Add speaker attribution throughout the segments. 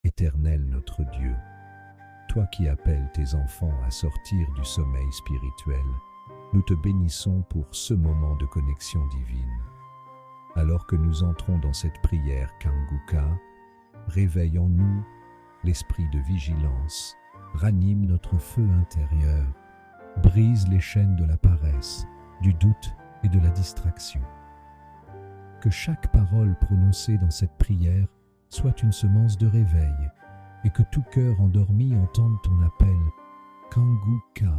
Speaker 1: Éternel notre Dieu, toi qui appelles tes enfants à sortir du sommeil spirituel, nous te bénissons pour ce moment de connexion divine. Alors que nous entrons dans cette prière Kanguka, réveille en nous l'esprit de vigilance, ranime notre feu intérieur, brise les chaînes de la paresse, du doute et de la distraction. Que chaque parole prononcée dans cette prière soit une semence de réveil et que tout cœur endormi entende ton appel Kanguka.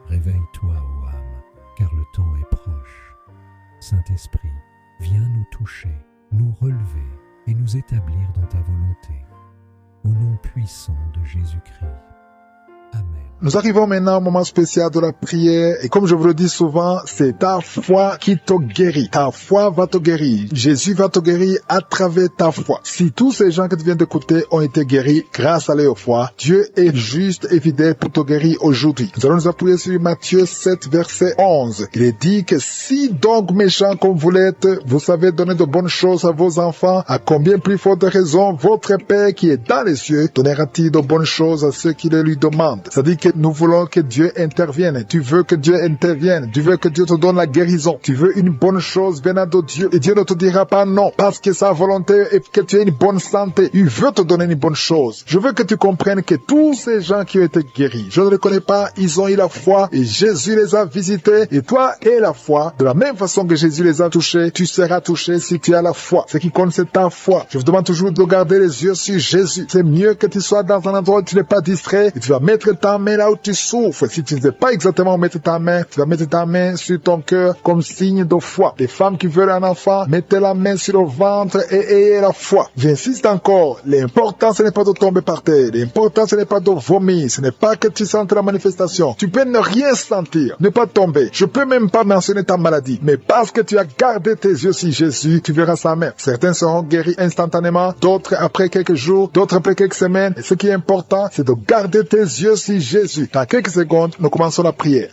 Speaker 1: Réveille-toi, ô âme, car le temps est proche. Saint-Esprit, viens nous toucher, nous relever et nous établir dans ta volonté. Au nom puissant de Jésus-Christ. Amen.
Speaker 2: Nous arrivons maintenant au moment spécial de la prière et comme je vous le dis souvent, c'est ta foi qui te guérit. Ta foi va te guérir. Jésus va te guérir à travers ta foi. Si tous ces gens que tu viens d'écouter ont été guéris grâce à leur foi, Dieu est juste et fidèle pour te guérir aujourd'hui. Nous allons nous appuyer sur Matthieu 7, verset 11. Il est dit que si donc méchants comme vous l'êtes, vous savez donner de bonnes choses à vos enfants, à combien plus forte raison votre Père qui est dans les cieux donnera-t-il de bonnes choses à ceux qui le lui demandent. C'est-à-dire que nous voulons que Dieu intervienne. Tu veux que Dieu intervienne. Tu veux que Dieu te donne la guérison. Tu veux une bonne chose venant de Dieu. Et Dieu ne te dira pas non parce que sa volonté est que tu aies une bonne santé. Il veut te donner une bonne chose. Je veux que tu comprennes que tous ces gens qui ont été guéris, je ne les connais pas, ils ont eu la foi et Jésus les a visités. Et toi et la foi, de la même façon que Jésus les a touchés, tu seras touché si tu as la foi. Ce qui compte, c'est ta foi. Je vous demande toujours de garder les yeux sur Jésus. C'est mieux que tu sois dans un endroit où tu n'es pas distrait et tu vas mettre ta main là où tu souffres. Si tu ne sais pas exactement où mettre ta main, tu vas mettre ta main sur ton cœur comme signe de foi. Les femmes qui veulent un enfant, mettez la main sur le ventre et ayez la foi. J'insiste encore, l'important ce n'est pas de tomber par terre, l'important ce n'est pas de vomir, ce n'est pas que tu sentes la manifestation. Tu peux ne rien sentir, ne pas tomber. Je peux même pas mentionner ta maladie, mais parce que tu as gardé tes yeux sur Jésus, tu verras sa main. Certains seront guéris instantanément, d'autres après quelques jours, d'autres après quelques semaines. Et ce qui est important, c'est de garder tes yeux sur Jésus. Dans quelques secondes, nous commençons la prière.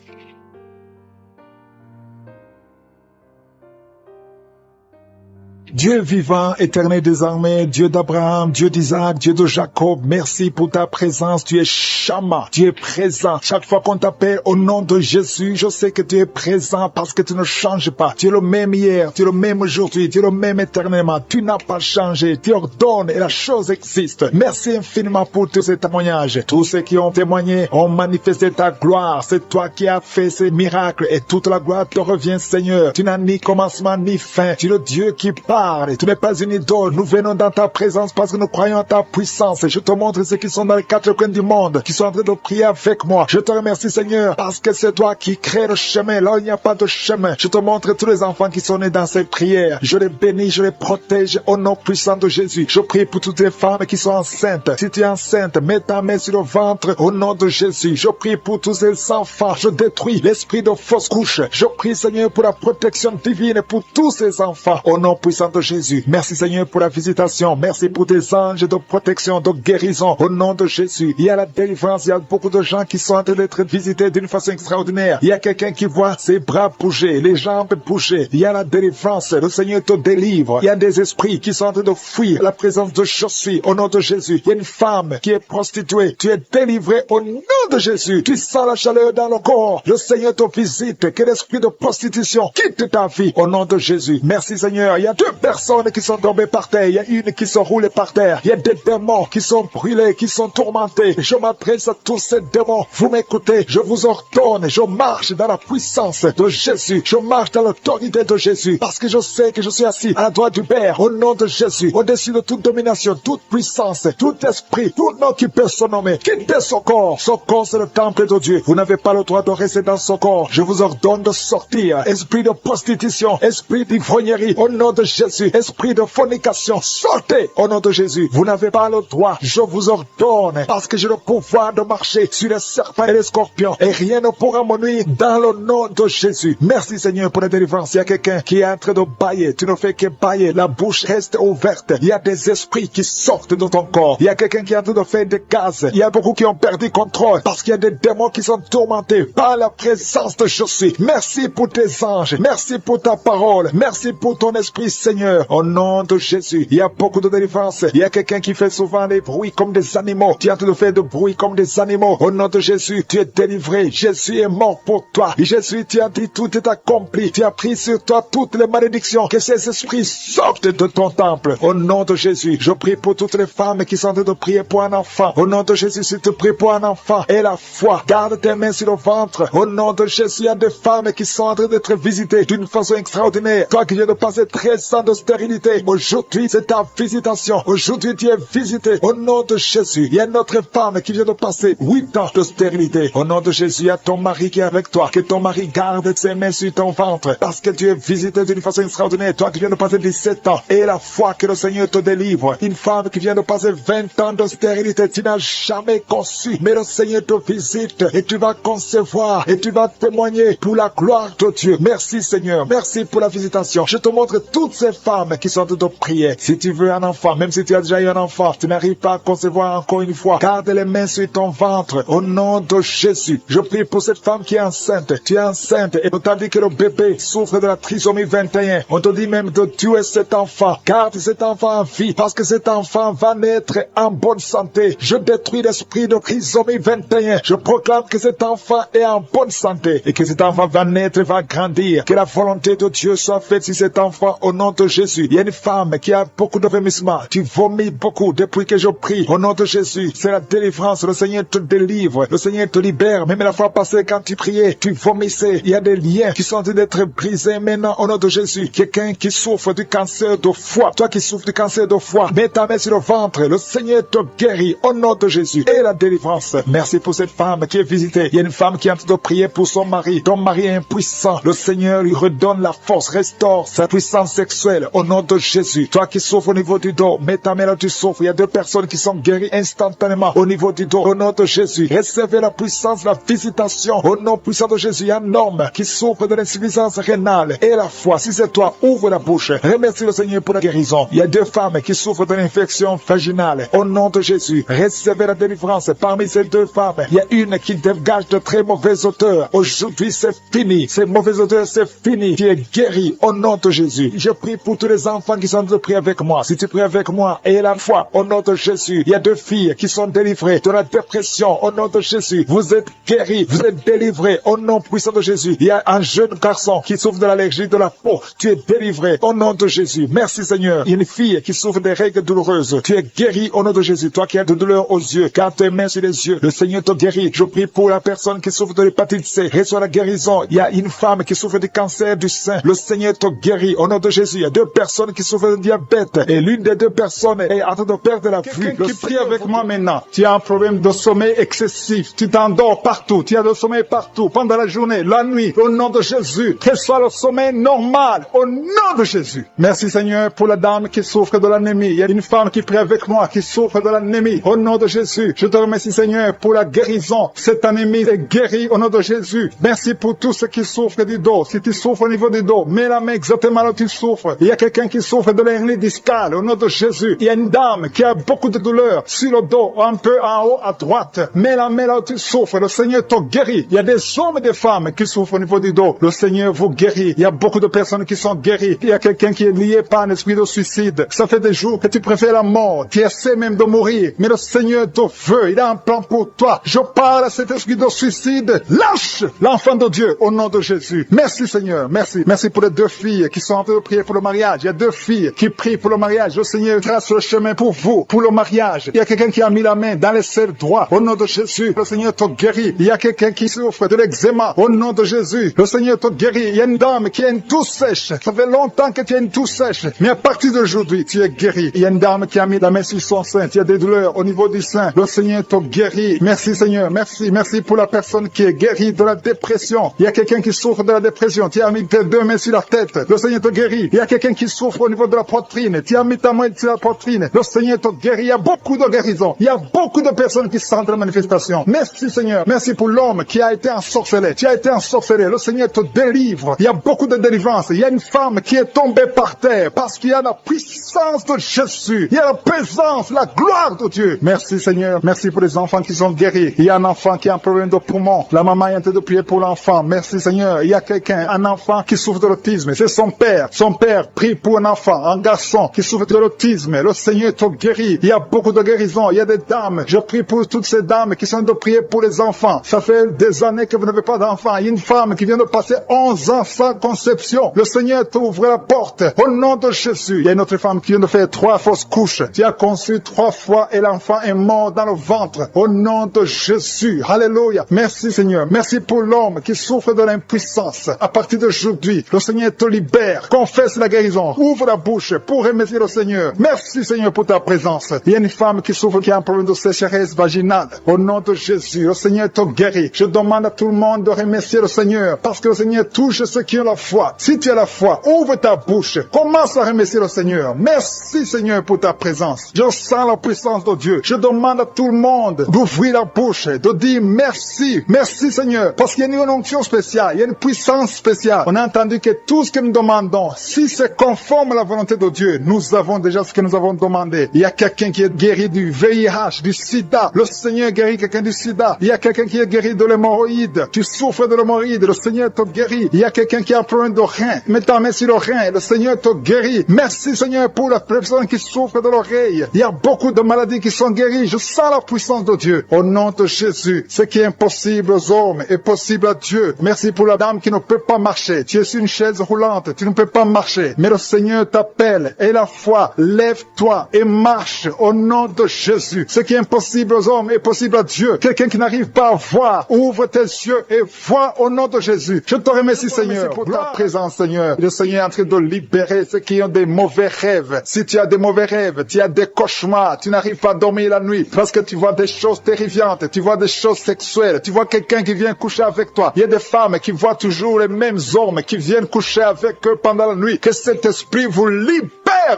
Speaker 2: Dieu vivant, éternel désormais, Dieu d'Abraham, Dieu d'Isaac, Dieu de Jacob, merci pour ta présence. Tu es Shama, tu es présent. Chaque fois qu'on t'appelle au nom de Jésus, je sais que tu es présent parce que tu ne changes pas. Tu es le même hier, tu es le même aujourd'hui, tu es le même éternellement. Tu n'as pas changé, tu ordonnes et la chose existe. Merci infiniment pour tous ces témoignages. Tous ceux qui ont témoigné ont manifesté ta gloire. C'est toi qui as fait ces miracles et toute la gloire te revient, Seigneur. Tu n'as ni commencement ni fin. Tu es le Dieu qui parle. Tu n'es pas une idole. Nous venons dans ta présence parce que nous croyons à ta puissance. Et je te montre ceux qui sont dans les quatre coins du monde, qui sont en train de prier avec moi. Je te remercie, Seigneur, parce que c'est toi qui crée le chemin là où il n'y a pas de chemin. Je te montre tous les enfants qui sont nés dans cette prière. Je les bénis, je les protège au nom puissant de Jésus. Je prie pour toutes les femmes qui sont enceintes. Si tu es enceinte, mets ta main sur le ventre au nom de Jésus. Je prie pour tous ces enfants. Je détruis l'esprit de fausse couche. Je prie, Seigneur, pour la protection divine pour tous ces enfants au nom puissant de Jésus. Merci, Seigneur, pour la visitation. Merci pour tes anges de protection, de guérison au nom de Jésus. Il y a la délivrance. Il y a beaucoup de gens qui sont en train d'être visités d'une façon extraordinaire. Il y a quelqu'un qui voit ses bras bouger, les jambes bouger. Il y a la délivrance. Le Seigneur te délivre. Il y a des esprits qui sont en train de fuir la présence de Jésus au nom de Jésus. Il y a une femme qui est prostituée. Tu es délivré au nom de Jésus. Tu sens la chaleur dans le corps. Le Seigneur te visite. Que l'esprit de prostitution quitte ta vie au nom de Jésus. Merci, Seigneur. Il y a deux personnes qui sont tombées par terre. Il y a une qui sont roulées par terre. Il y a des démons qui sont brûlés, qui sont tourmentés. Je m'adresse à tous ces démons. Vous m'écoutez. Je vous ordonne. Je marche dans la puissance de Jésus. Je marche dans l'autorité de Jésus. Parce que je sais que je suis assis à la droite du Père. Au nom de Jésus. Au-dessus de toute domination, toute puissance, tout esprit, tout nom qui peut se nommer. Quittez son corps. Son corps, c'est le temple de Dieu. Vous n'avez pas le droit de rester dans son corps. Je vous ordonne de sortir. Esprit de prostitution. Esprit d'ivrognerie. Au nom de Jésus. Esprit de fornication. Sortez au nom de Jésus. Vous n'avez pas le droit. Je vous ordonne. Parce que j'ai le pouvoir de marcher sur les serpents et les scorpions. Et rien ne pourra me nuire dans le nom de Jésus. Merci, Seigneur, pour la délivrance. Il y a quelqu'un qui est en train de bailler. Tu ne fais que bailler. La bouche reste ouverte. Il y a des esprits qui sortent de ton corps. Il y a quelqu'un qui est en train de faire des gaz. Il y a beaucoup qui ont perdu contrôle. parce qu'il y a des démons qui sont tourmentés par la présence de Jésus. Merci pour tes anges. Merci pour ta parole. Merci pour ton esprit, Seigneur. Au nom de Jésus, il y a beaucoup de délivrance. Il y a quelqu'un qui fait souvent des bruits comme des animaux. Tu es en train de faire des bruits comme des animaux. Au nom de Jésus, tu es délivré. Jésus est mort pour toi. Et Jésus, tu as dit tout est accompli. Tu as pris sur toi toutes les malédictions. Que ces esprits sortent de ton temple. Au nom de Jésus, je prie pour toutes les femmes qui sont en train de prier pour un enfant. Au nom de Jésus, si tu pries pour un enfant et la foi, garde tes mains sur le ventre. Au nom de Jésus, il y a des femmes qui sont en train d'être visitées d'une façon extraordinaire. Toi qui viens de passer 13 ans de stérilité, aujourd'hui c'est ta visitation. Aujourd'hui tu es visité. Au nom de Jésus, il y a une autre femme qui vient de passer 8 ans de stérilité. Au nom de Jésus, il y a ton mari qui est avec toi. Que ton mari garde ses mains sur ton ventre parce que tu es visité d'une façon extraordinaire. Toi qui viens de passer 17 ans et la foi que le Seigneur te délivre. Une femme qui vient de passer 20 ans de stérilité, tu n'as jamais conçu, mais le Seigneur te visite et tu vas concevoir et tu vas témoigner pour la gloire de Dieu. Merci Seigneur, merci pour la visitation. Je te montre toutes ces femmes qui sont en train de prier. Si tu veux un enfant, même si tu as déjà eu un enfant, tu n'arrives pas à concevoir encore une fois, garde les mains sur ton ventre au nom de Jésus. Je prie pour cette femme qui est enceinte. Tu es enceinte et on t'a dit que le bébé souffre de la trisomie 21. On te dit même de tuer cet enfant. Garde cet enfant en vie parce que cet enfant va naître en bonne santé. Je détruis l'esprit de trisomie 21. Je proclame que cet enfant est en bonne santé et que cet enfant va naître et va grandir. Que la volonté de Dieu soit faite sur cet enfant au nom de Jésus. Il y a une femme qui a beaucoup de vomissements. Tu vomis beaucoup depuis que je prie. Au nom de Jésus, c'est la délivrance. Le Seigneur te délivre. Le Seigneur te libère. Même la fois passée quand tu priais, tu vomissais. Il y a des liens qui sont en train d'être brisés maintenant au nom de Jésus. Quelqu'un qui souffre du cancer de foie. Toi qui souffres du cancer de foie, mets ta main sur le ventre. Le Seigneur te guérit au nom de Jésus. Et la délivrance. Merci pour cette femme qui est visitée. Il y a une femme qui est en train de prier pour son mari. Ton mari est impuissant. Le Seigneur lui redonne la force, restaure sa puissance sexuelle au nom de Jésus. Toi qui souffres au niveau du dos, mets ta main là où tu souffres. Il y a 2 personnes qui sont guéries instantanément au niveau du dos. Au nom de Jésus, recevez la puissance, la visitation. Au nom puissant de Jésus, il y a un homme qui souffre de l'insuffisance rénale et la foi. Si c'est toi, ouvre la bouche. Remercie le Seigneur pour la guérison. Il y a 2 femmes qui souffrent de l'infection vaginale. Au nom de Jésus, recevez la délivrance. Parmi ces 2 femmes, il y a une qui dégage de très mauvaises odeurs. Aujourd'hui, c'est fini. Ces mauvaises odeurs, c'est fini. Tu es guéri au nom de Jésus. Je prie pour tous les enfants qui sont en train de prier avec moi. Si tu pries avec moi et la foi, au nom de Jésus, il y a 2 filles qui sont délivrées de la dépression. Au nom de Jésus, vous êtes guéris, vous êtes délivrés au nom puissant de Jésus. Il y a un jeune garçon qui souffre de l'allergie de la peau. Tu es délivré au nom de Jésus. Merci Seigneur. Il y a une fille qui souffre des règles douloureuses. Tu es guéri au nom de Jésus. Toi qui as de douleur aux yeux, garde tes mains sur les yeux. Le Seigneur te guérit. Je prie pour la personne qui souffre de l'hépatite C. Reçois la guérison. Il y a une femme qui souffre du cancer du sein. Le Seigneur te guérit au nom de Jésus. Il y a 2 personnes qui souffrent de diabète et l'une des 2 personnes est en train de perdre la vue. Qui prie avec moi maintenant. Tu as un problème de sommeil excessif. Tu t'endors partout. Tu as le sommeil partout. Pendant la journée, la nuit. Au nom de Jésus. Que soit le sommeil normal. Au nom de Jésus. Merci Seigneur pour la dame qui souffre de l'anémie. Il y a une femme qui prie avec moi qui souffre de l'anémie. Au nom de Jésus. Je te remercie Seigneur pour la guérison. Cette anémie est guérie au nom de Jésus. Merci pour tous ceux qui souffrent du dos. Si tu souffres au niveau du dos, mets la main exactement là où tu souffres. Il y a quelqu'un qui souffre de l'hernie discale au nom de Jésus. Il y a une dame qui a beaucoup de douleur sur le dos, un peu en haut à droite. Mets la main là où tu souffres. Le Seigneur te guérit. Il y a des hommes et des femmes qui souffrent au niveau du dos. Le Seigneur vous guérit. Il y a beaucoup de personnes qui sont guéries. Il y a quelqu'un qui est lié par un esprit de suicide. Ça fait des jours que tu préfères la mort. Tu essaies même de mourir. Mais le Seigneur te veut. Il a un plan pour toi. Je parle à cet esprit de suicide. Lâche l'enfant de Dieu au nom de Jésus. Merci Seigneur. Merci. Merci pour les 2 filles qui sont en train de prier pour le mariage. Il y a 2 filles qui prient pour le mariage. Le Seigneur trace le chemin pour vous, pour le mariage. Il y a quelqu'un qui a mis la main dans les serres droits. Au nom de Jésus, le Seigneur te guérit. Il y a quelqu'un qui souffre de l'eczéma. Au nom de Jésus, le Seigneur te guérit. Il y a une dame qui a une toux sèche. Ça fait longtemps que tu as une toux sèche. Mais à partir d'aujourd'hui, tu es guéri. Il y a une dame qui a mis la main sur son sein. Il y a des douleurs au niveau du sein. Le Seigneur te guérit. Merci Seigneur. Merci. Merci pour la personne qui est guérie de la dépression. Il y a quelqu'un qui souffre de la dépression. Tu as mis tes 2 mains sur la tête. Le Seigneur te guérit. Il y a quelqu'un qui souffre au niveau de la poitrine. Tu as mis ta main sur la poitrine. Le Seigneur te guérit. Il y a beaucoup de guérisons. Il y a beaucoup de personnes qui sentent la manifestation. Merci Seigneur. Merci pour l'homme qui a été ensorcelé. Tu as été ensorcelé. Le Seigneur te délivre. Il y a beaucoup de délivrance. Il y a une femme qui est tombée par terre parce qu'il y a la puissance de Jésus. Il y a la présence, la gloire de Dieu. Merci Seigneur. Merci pour les enfants qui sont guéris. guéri. Il y a un enfant qui a un problème de poumon. La maman est en train de prier pour l'enfant. Merci Seigneur. Il y a quelqu'un, un enfant qui souffre de l'autisme. C'est son père. Son père prie pour un enfant, un garçon qui souffre de l'autisme. Le Seigneur te guérit. Il y a beaucoup de guérisons. Il y a des dames. Je prie pour toutes ces dames qui sont de prier pour les enfants. Ça fait des années que vous n'avez pas d'enfant. Il y a une femme qui vient de passer 11 ans sans conception. Le Seigneur t'ouvre la porte. Au nom de Jésus. Il y a une autre femme qui vient de faire 3 fausses couches. Tu as conçu 3 fois et l'enfant est mort dans le ventre. Au nom de Jésus. Alléluia. Merci Seigneur. Merci pour l'homme qui souffre de l'impuissance. À partir d'aujourd'hui, le Seigneur te libère. Confesse la guérison. Ouvre la bouche pour remercier le Seigneur. Merci Seigneur pour ta présence. Il y a une femme qui souffre, qui a un problème de sécheresse vaginale. Au nom de Jésus, le Seigneur te guérit. Je demande à tout le monde de remercier le Seigneur parce que le Seigneur touche ceux qui ont la foi. Si tu as la foi, ouvre ta bouche. Commence à remercier le Seigneur. Merci Seigneur pour ta présence. Je sens la puissance de Dieu. Je demande à tout le monde d'ouvrir la bouche, de dire merci. Merci Seigneur. Parce qu'il y a une onction spéciale. Il y a une puissance spéciale. On a entendu que tout ce que nous demandons, si c'est conforme à la volonté de Dieu, nous avons déjà ce que nous avons demandé. Il y a quelqu'un qui est guéri du VIH, du sida. Le Seigneur guérit quelqu'un du sida. Il y a quelqu'un qui est guéri de l'hémorroïde. Tu souffres de l'hémorroïde. Le Seigneur te guérit. Il y a quelqu'un qui a un problème de rein. Mets ta main sur le rein. Le Seigneur te guérit. Merci Seigneur pour la personne qui souffre de l'oreille. Il y a beaucoup de maladies qui sont guéries. Je sens la puissance de Dieu. Au nom de Jésus, ce qui est impossible aux hommes est possible à Dieu. Merci pour la dame qui ne peut pas marcher. Tu es sur une chaise roulante. Tu ne peux pas marcher. Mais le Seigneur t'appelle. Et la foi, lève-toi et marche au nom de Jésus. Ce qui est impossible aux hommes est possible à Dieu. Quelqu'un qui n'arrive pas à voir, ouvre tes yeux et vois au nom de Jésus. Je te remercie Seigneur pour ta présence Seigneur. Le Seigneur est en train de libérer ceux qui ont des mauvais rêves. Si tu as des mauvais rêves, tu as des cauchemars, tu n'arrives pas à dormir la nuit parce que tu vois des choses terrifiantes, tu vois des choses sexuelles, tu vois quelqu'un qui vient coucher avec toi. Il y a des femmes qui voient toujours les mêmes hommes qui viennent coucher avec eux pendant la nuit. Que cet esprit vous libère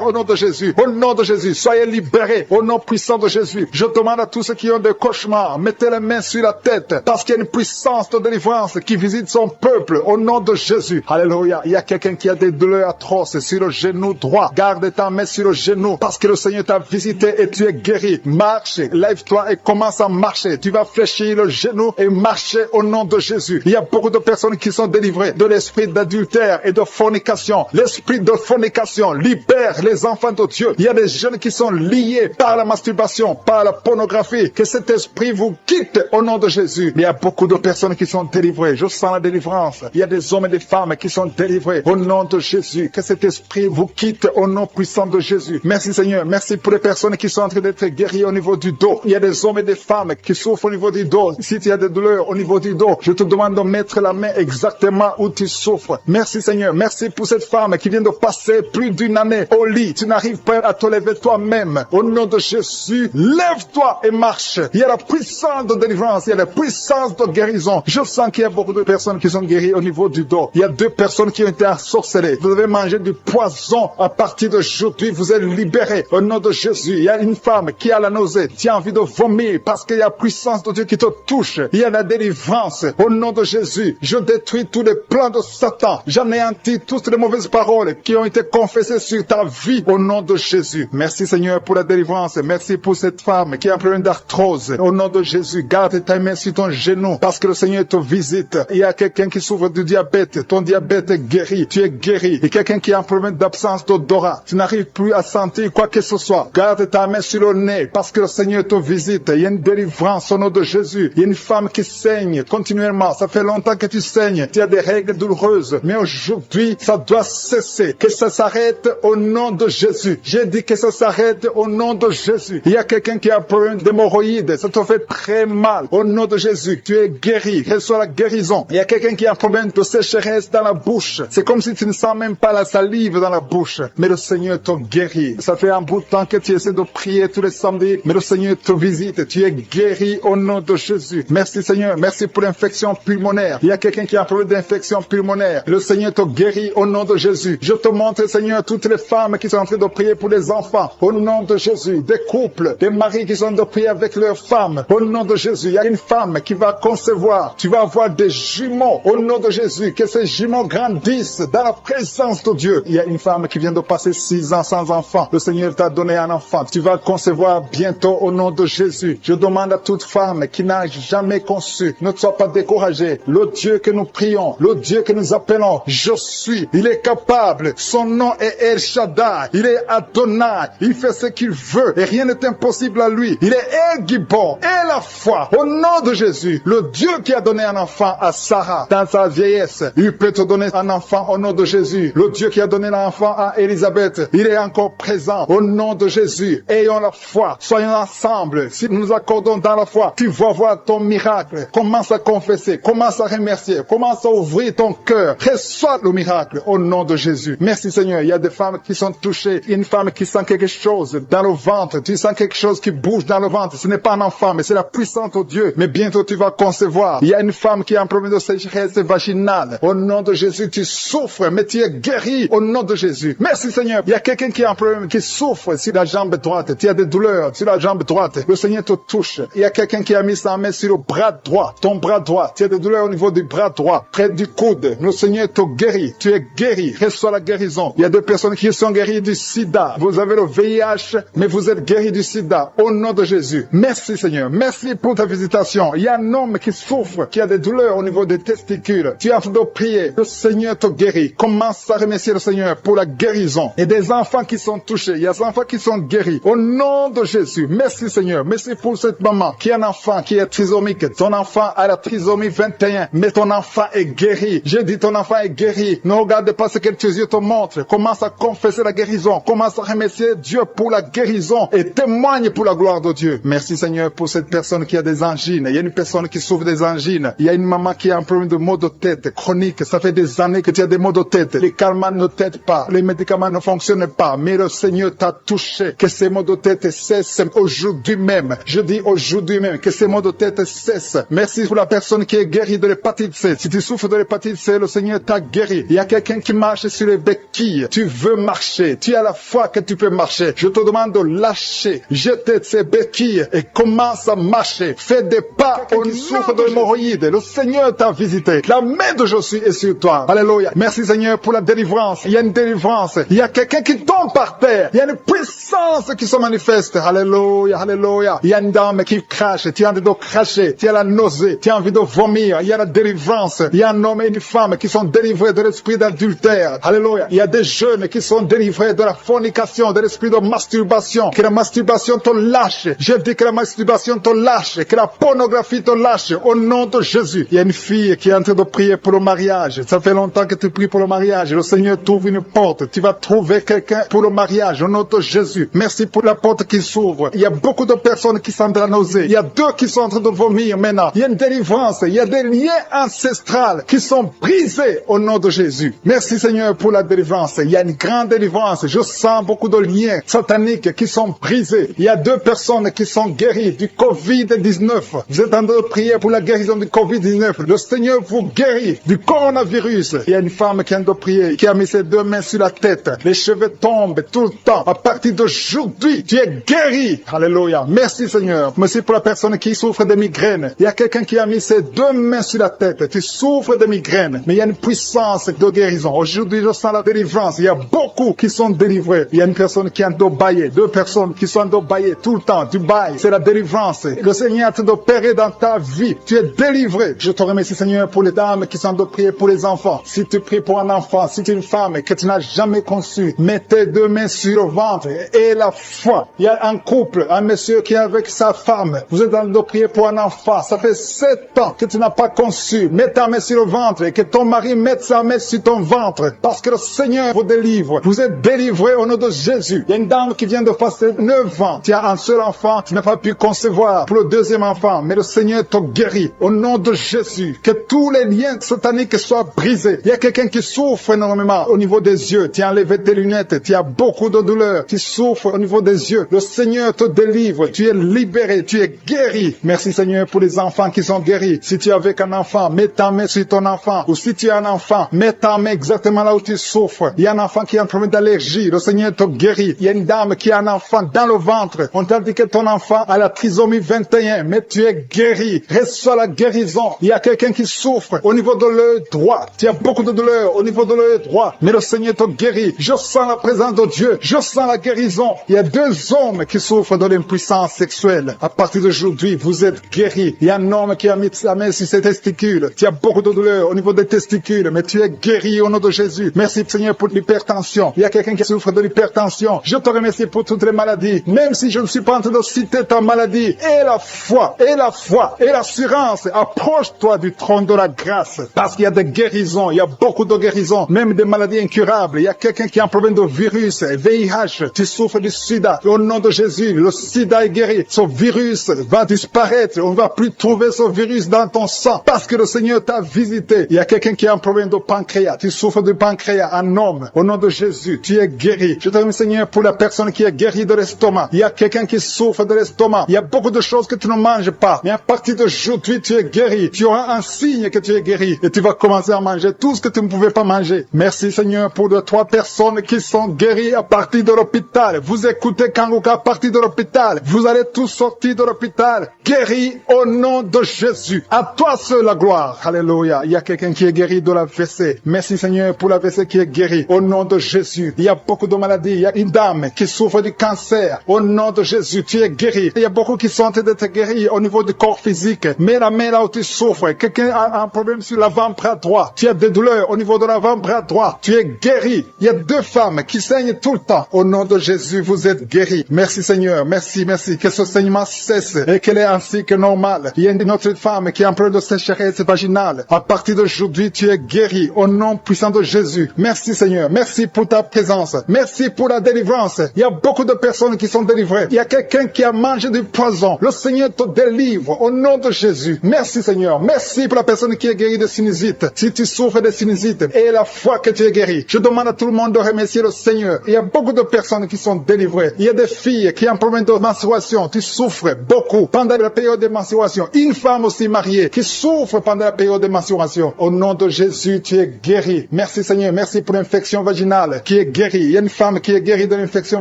Speaker 2: au nom de Jésus. Au nom de Jésus, soyez libérés au nom puissant de Jésus. Je demande à tous ceux qui ont des cauchemars, mettez les mains sur la tête parce qu'il y a une puissance de délivrance qui visite son peuple au nom de Jésus. Alléluia. Il y a quelqu'un qui a des douleurs atroces sur le genou droit. Garde ta main sur le genou parce que le Seigneur t'a visité et tu es guéri. Marche, lève-toi et commence à marcher. Tu vas fléchir le genou et marcher au nom de Jésus. Il y a beaucoup de personnes qui sont délivrées de l'esprit d'adultère et de fornication. L'esprit de fornication libère les enfants de Dieu. Il y a des jeunes qui sont liés par la masturbation, par la pornographie. Que cet esprit vous quitte au nom de Jésus. Il y a beaucoup de personnes qui sont délivrées. Je sens la délivrance. Il y a des hommes et des femmes qui sont délivrés au nom de Jésus. Que cet esprit vous quitte au nom puissant de Jésus. Merci Seigneur. Merci pour les personnes qui sont en train d'être guéries au niveau du dos. Il y a des hommes et des femmes qui souffrent au niveau du dos. Si tu as des douleurs au niveau du dos, je te demande de mettre la main exactement où tu souffres. Merci Seigneur. Merci pour cette femme qui vient de passer plus d'une année au lit. Tu n'arrives pas à te lever toi-même. Au nom de Jésus, lève-toi et marche. Il y a la puissance de délivrance. Il y a la puissance de guérison. Je sens qu'il y a beaucoup de personnes qui sont guéries au niveau du dos. Il y a 2 personnes qui ont été ensorcelées. Vous devez manger du poison. À partir d'aujourd'hui, vous êtes libérés. Au nom de Jésus, il y a une femme qui a la nausée. Tu as envie de vomir parce qu'il y a la puissance de Dieu qui te touche. Il y a la délivrance. Au nom de Jésus, je détruis tous les plans de Satan. J'anéantis toutes les mauvaises paroles qui ont été confessées sur ta vie. Au nom de Jésus. Merci Seigneur pour la délivrance. Merci pour cette femme qui a un problème d'arthrose. Au nom de Jésus, garde ta main sur ton genou parce que le Seigneur te visite. Il y a quelqu'un qui souffre du diabète. Ton diabète est guéri. Tu es guéri. Il y a quelqu'un qui a un problème d'absence d'odorat. Tu n'arrives plus à sentir quoi que ce soit. Garde ta main sur le nez parce que le Seigneur te visite. Il y a une délivrance au nom de Jésus. Il y a une femme qui saigne continuellement. Ça fait longtemps que tu saignes. Tu as des règles douloureuses. Mais aujourd'hui, ça doit cesser. Que ça s'arrête au nom de Jésus. J'ai dit que ça s'arrête au nom de Jésus. Il y a quelqu'un qui a un problème d'hémorroïdes. Ça te fait très mal. Au nom de Jésus, tu es guéri. Reçois la guérison. Il y a quelqu'un qui a un problème de sécheresse dans la bouche. C'est comme si tu ne sens même pas la salive dans la bouche. Mais le Seigneur te guérit. Ça fait un bout de temps que tu essaies de prier tous les samedis. Mais le Seigneur te visite. Tu es guéri au nom de Jésus. Merci Seigneur. Merci pour l'infection pulmonaire. Il y a quelqu'un qui a un problème d'infection pulmonaire. Le Seigneur te guérit au nom de Jésus. Je te montre Seigneur toutes les femmes femmes qui sont en train de prier pour les enfants. Au nom de Jésus, des couples, des maris qui sont en train de prier avec leurs femmes. Au nom de Jésus, il y a une femme qui va concevoir. Tu vas avoir des jumeaux. Au nom de Jésus, que ces jumeaux grandissent dans la présence de Dieu. Il y a une femme qui vient de passer 6 ans sans enfant. Le Seigneur t'a donné un enfant. Tu vas concevoir bientôt au nom de Jésus. Je demande à toute femme qui n'a jamais conçu, ne sois pas découragée. Le Dieu que nous prions, le Dieu que nous appelons, je suis. Il est capable. Son nom est El Shaddai. Il est Adonai. Il fait ce qu'il veut et rien n'est impossible à lui. Il est El Gibor et la foi. Au nom de Jésus, le Dieu qui a donné un enfant à Sarah dans sa vieillesse, il peut te donner un enfant au nom de Jésus. Le Dieu qui a donné l'enfant à Élisabeth, il est encore présent au nom de Jésus. Ayons la foi. Soyons ensemble. Si nous nous accordons dans la foi, tu vas voir ton miracle. Commence à confesser. Commence à remercier. Commence à ouvrir ton cœur. Reçois le miracle au nom de Jésus. Merci Seigneur. Il y a des femmes qui sont touchées. Une femme qui sent quelque chose dans le ventre. Tu sens quelque chose qui bouge dans le ventre. Ce n'est pas un enfant, mais c'est la puissance de Dieu. Mais bientôt tu vas concevoir. Il y a une femme qui a un problème de sécheresse vaginale. Au nom de Jésus, tu souffres, mais tu es guéri au nom de Jésus. Merci Seigneur. Il y a quelqu'un qui a un problème, qui souffre sur la jambe droite. Tu as des douleurs sur la jambe droite. Le Seigneur te touche. Il y a quelqu'un qui a mis sa main sur le bras droit. Ton bras droit. Tu as des douleurs au niveau du bras droit, près du coude. Le Seigneur te guérit. Tu es guéri. Reçois la guérison. Il y a des personnes qui sont guéries du sida. Vous avez le VIH, mais vous êtes guéris du sida. Au nom de Jésus. Merci Seigneur. Merci pour ta visitation. Il y a un homme qui souffre, qui a des douleurs au niveau des testicules. Tu es en train de prier. Le Seigneur te guérit. Commence à remercier le Seigneur pour la guérison. Et des enfants qui sont touchés. Il y a des enfants qui sont guéris. Au nom de Jésus. Merci Seigneur. Merci pour cette maman qui a un enfant qui est trisomique. Ton enfant a la trisomie 21. Mais ton enfant est guéri. J'ai dit ton enfant est guéri. Ne regarde pas ce que tes yeux te montrent. Commence à confesser la guérison. Commence à remercier Dieu pour la guérison. Et témoigne pour la gloire de Dieu. Merci Seigneur pour cette personne qui a des angines. Il y a une personne qui souffre des angines. Il y a une maman qui a un problème de maux de tête chronique. Ça fait des années que tu as des maux de tête. Les calmants ne t'aident pas. Les médicaments ne fonctionnent pas. Mais le Seigneur t'a touché. Que ces maux de tête cessent aujourd'hui même. Je dis aujourd'hui même que ces maux de tête cessent. Merci pour la personne qui est guérie de l'hépatite C. Si tu souffres de l'hépatite C, le Seigneur t'a guéri. Il y a quelqu'un qui marche sur les béquilles. Tu veux marcher. Tu as la foi que tu peux marcher. Je te demande de lâcher. Jeter ces béquilles et commence à marcher. Fais des pas au souffre de l'hémorroïde. Le Seigneur t'a visité. La main de Jésus est sur toi. Alléluia. Merci Seigneur pour la délivrance. Il y a une délivrance. Il y a quelqu'un qui tombe par terre. Il y a une puissance qui se manifeste. Alléluia. Alléluia. Il y a une dame qui crache. Tu as envie de cracher. Tu as la nausée. Tu as envie de vomir. Il y a la délivrance. Il y a un homme et une femme qui sont délivrés de l'esprit d'adultère. Alléluia. Il y a des jeunes qui sont délivrés de la fornication, de l'esprit de masturbation. Que la masturbation te lâche. Je dis que la masturbation te lâche. Que la pornographie te lâche. Au nom de Jésus. Il y a une fille qui est en train de prier pour le mariage. Ça fait longtemps que tu pries pour le mariage. Le Seigneur t'ouvre une porte. Tu vas trouver quelqu'un pour le mariage. Au nom de Jésus. Merci pour la porte qui s'ouvre. Il y a beaucoup de personnes qui sont dans la nausée. Il y a 2 qui sont en train de vomir maintenant. Il y a une délivrance. Il y a des liens ancestrales qui sont brisés au nom de Jésus. Merci Seigneur pour la délivrance. Il y a une grande délivrance. Je sens beaucoup de liens sataniques qui sont brisés. Il y a 2 personnes qui sont guéries du Covid-19. Vous êtes en train de prier pour la guérison du Covid-19. Le Seigneur vous guérit du coronavirus. Il y a une femme qui est en train de prier, qui a mis ses 2 mains sur la tête. Les cheveux tombent tout le temps. À partir d'aujourd'hui, tu es guéri. Alléluia. Merci Seigneur. Merci pour la personne qui souffre de migraines. Il y a quelqu'un qui a mis ses 2 mains sur la tête. Tu souffres de migraines. Mais il y a une puissance de guérison. Aujourd'hui, je sens la délivrance. Il y a beaucoup qui sont délivrés. Il y a une personne qui est en train de bailler. 2 personnes qui sont en train de bailler tout le temps. Tu bailles. C'est la délivrance. Le Seigneur est en train d'opérer dans ta vie. Tu es délivré. Je te remercie Seigneur pour les dames qui sont en train de prier pour les enfants. Si tu pries pour un enfant, si tu es une femme que tu n'as jamais conçue, mets tes 2 mains sur le ventre et la foi. Il y a un couple, un monsieur qui est avec sa femme. Vous êtes en train de prier pour un enfant. Ça fait 7 ans que tu n'as pas conçu. Mets ta main sur le ventre et que ton mari mette sa main sur ton ventre. Parce que le Seigneur vous délivre. Vous êtes délivrés au nom de Jésus. Il y a une dame qui vient de passer 9 ans. Tu as un seul enfant. Tu n'as pas pu concevoir pour le 2e enfant. Mais le Seigneur te guérit. Au nom de Jésus. Que tous les liens sataniques soient brisés. Il y a quelqu'un qui souffre énormément au niveau des yeux. Tu as enlevé tes lunettes. Tu as beaucoup de douleur. Tu souffres au niveau des yeux. Le Seigneur te délivre. Tu es libéré. Tu es guéri. Merci Seigneur pour les enfants qui sont guéris. Si tu es avec un enfant, mets ta main sur ton enfant. Ou si tu as un enfant, mets ta main exactement là où tu souffres. Il y a un enfant qui a un problème d'allergie, le Seigneur te guérit. Il y a une dame qui a un enfant dans le ventre. On t'a dit que ton enfant a la trisomie 21, mais tu es guéri. Reçois la guérison. Il y a quelqu'un qui souffre au niveau de l'œil droit. Tu as beaucoup de douleur au niveau de l'œil droit, mais le Seigneur te guérit. Je sens la présence de Dieu. Je sens la guérison. Il y a 2 hommes qui souffrent de l'impuissance sexuelle. À partir d'aujourd'hui, vous êtes guéris. Il y a un homme qui a mis sa main sur ses testicules. Tu as beaucoup de douleur au niveau des testicules, mais tu es guéri au nom de Jésus. Merci Seigneur pour l'hypertension. Il y a quelqu'un qui souffre de l'hypertension. Je te remercie pour toutes les maladies. Même si je ne suis pas en train de citer ta maladie, et la foi, et l'assurance, approche-toi du trône de la grâce. Parce qu'il y a des guérisons. Il y a beaucoup de guérisons. Même des maladies incurables. Il y a quelqu'un qui a un problème de virus, VIH. Tu souffres du sida. Au nom de Jésus, le sida est guéri. Ce virus va disparaître. On ne va plus trouver ce virus dans ton sang. Parce que le Seigneur t'a visité. Il y a quelqu'un qui a un problème de pancréas. Tu souffres du pancréas. Un homme. Au nom de Jésus, tu es guéri. Je te remercie Seigneur pour la personne qui est guérie de l'estomac. Il y a quelqu'un qui souffre de l'estomac. Il y a beaucoup de choses que tu ne manges pas. Mais à partir d'aujourd'hui, tu es guéri. Tu auras un signe que tu es guéri. Et tu vas commencer à manger tout ce que tu ne pouvais pas manger. Merci Seigneur pour les 3 personnes qui sont guéries à partir de l'hôpital. Vous écoutez Kangoka à partir de l'hôpital. Vous allez tous sortir de l'hôpital. Guéris au nom de Jésus. À toi seul la gloire. Alléluia. Il y a quelqu'un qui est guéri de la l'AVC. Merci Seigneur pour l'AVC qui est guéri. Au nom de Jésus. Il y a beaucoup de maladies. Il y a une dame qui souffre du cancer. Au nom de Jésus, tu es guéri. Il y a beaucoup qui sont en train d'être guéris au niveau du corps physique. Mais la main là où tu souffres, quelqu'un a un problème sur l'avant-bras droit. Tu as des douleurs au niveau de l'avant-bras droit. Tu es guéri. Il y a 2 femmes qui saignent tout le temps. Au nom de Jésus, vous êtes guéris. Merci Seigneur. Merci, merci. Que ce saignement cesse et qu'elle est ainsi que normal. Il y a une autre femme qui a un problème de sécheresse vaginale. À partir d'aujourd'hui, tu es guéri. Au nom puissant de Jésus. Merci Seigneur. Merci pour ta présence. Merci pour la délivrance. Il y a beaucoup de personnes qui sont délivrées. Il y a quelqu'un qui a mangé du poison. Le Seigneur te délivre. Au nom de Jésus. Merci Seigneur. Merci pour la personne qui est guérie de sinusite. Si tu souffres de sinusite et la foi que tu es guéri, je demande à tout le monde de remercier le Seigneur. Il y a beaucoup de personnes qui sont délivrées. Il y a des filles qui ont un problème de menstruation. Tu souffres beaucoup pendant la période de menstruation. Une femme aussi mariée qui souffre pendant la période de menstruation. Au nom de Jésus, tu es guéri. Merci Seigneur. Merci pour l'infection vaginale qui est guérie. Il y a une femme qui est guérie de l'infection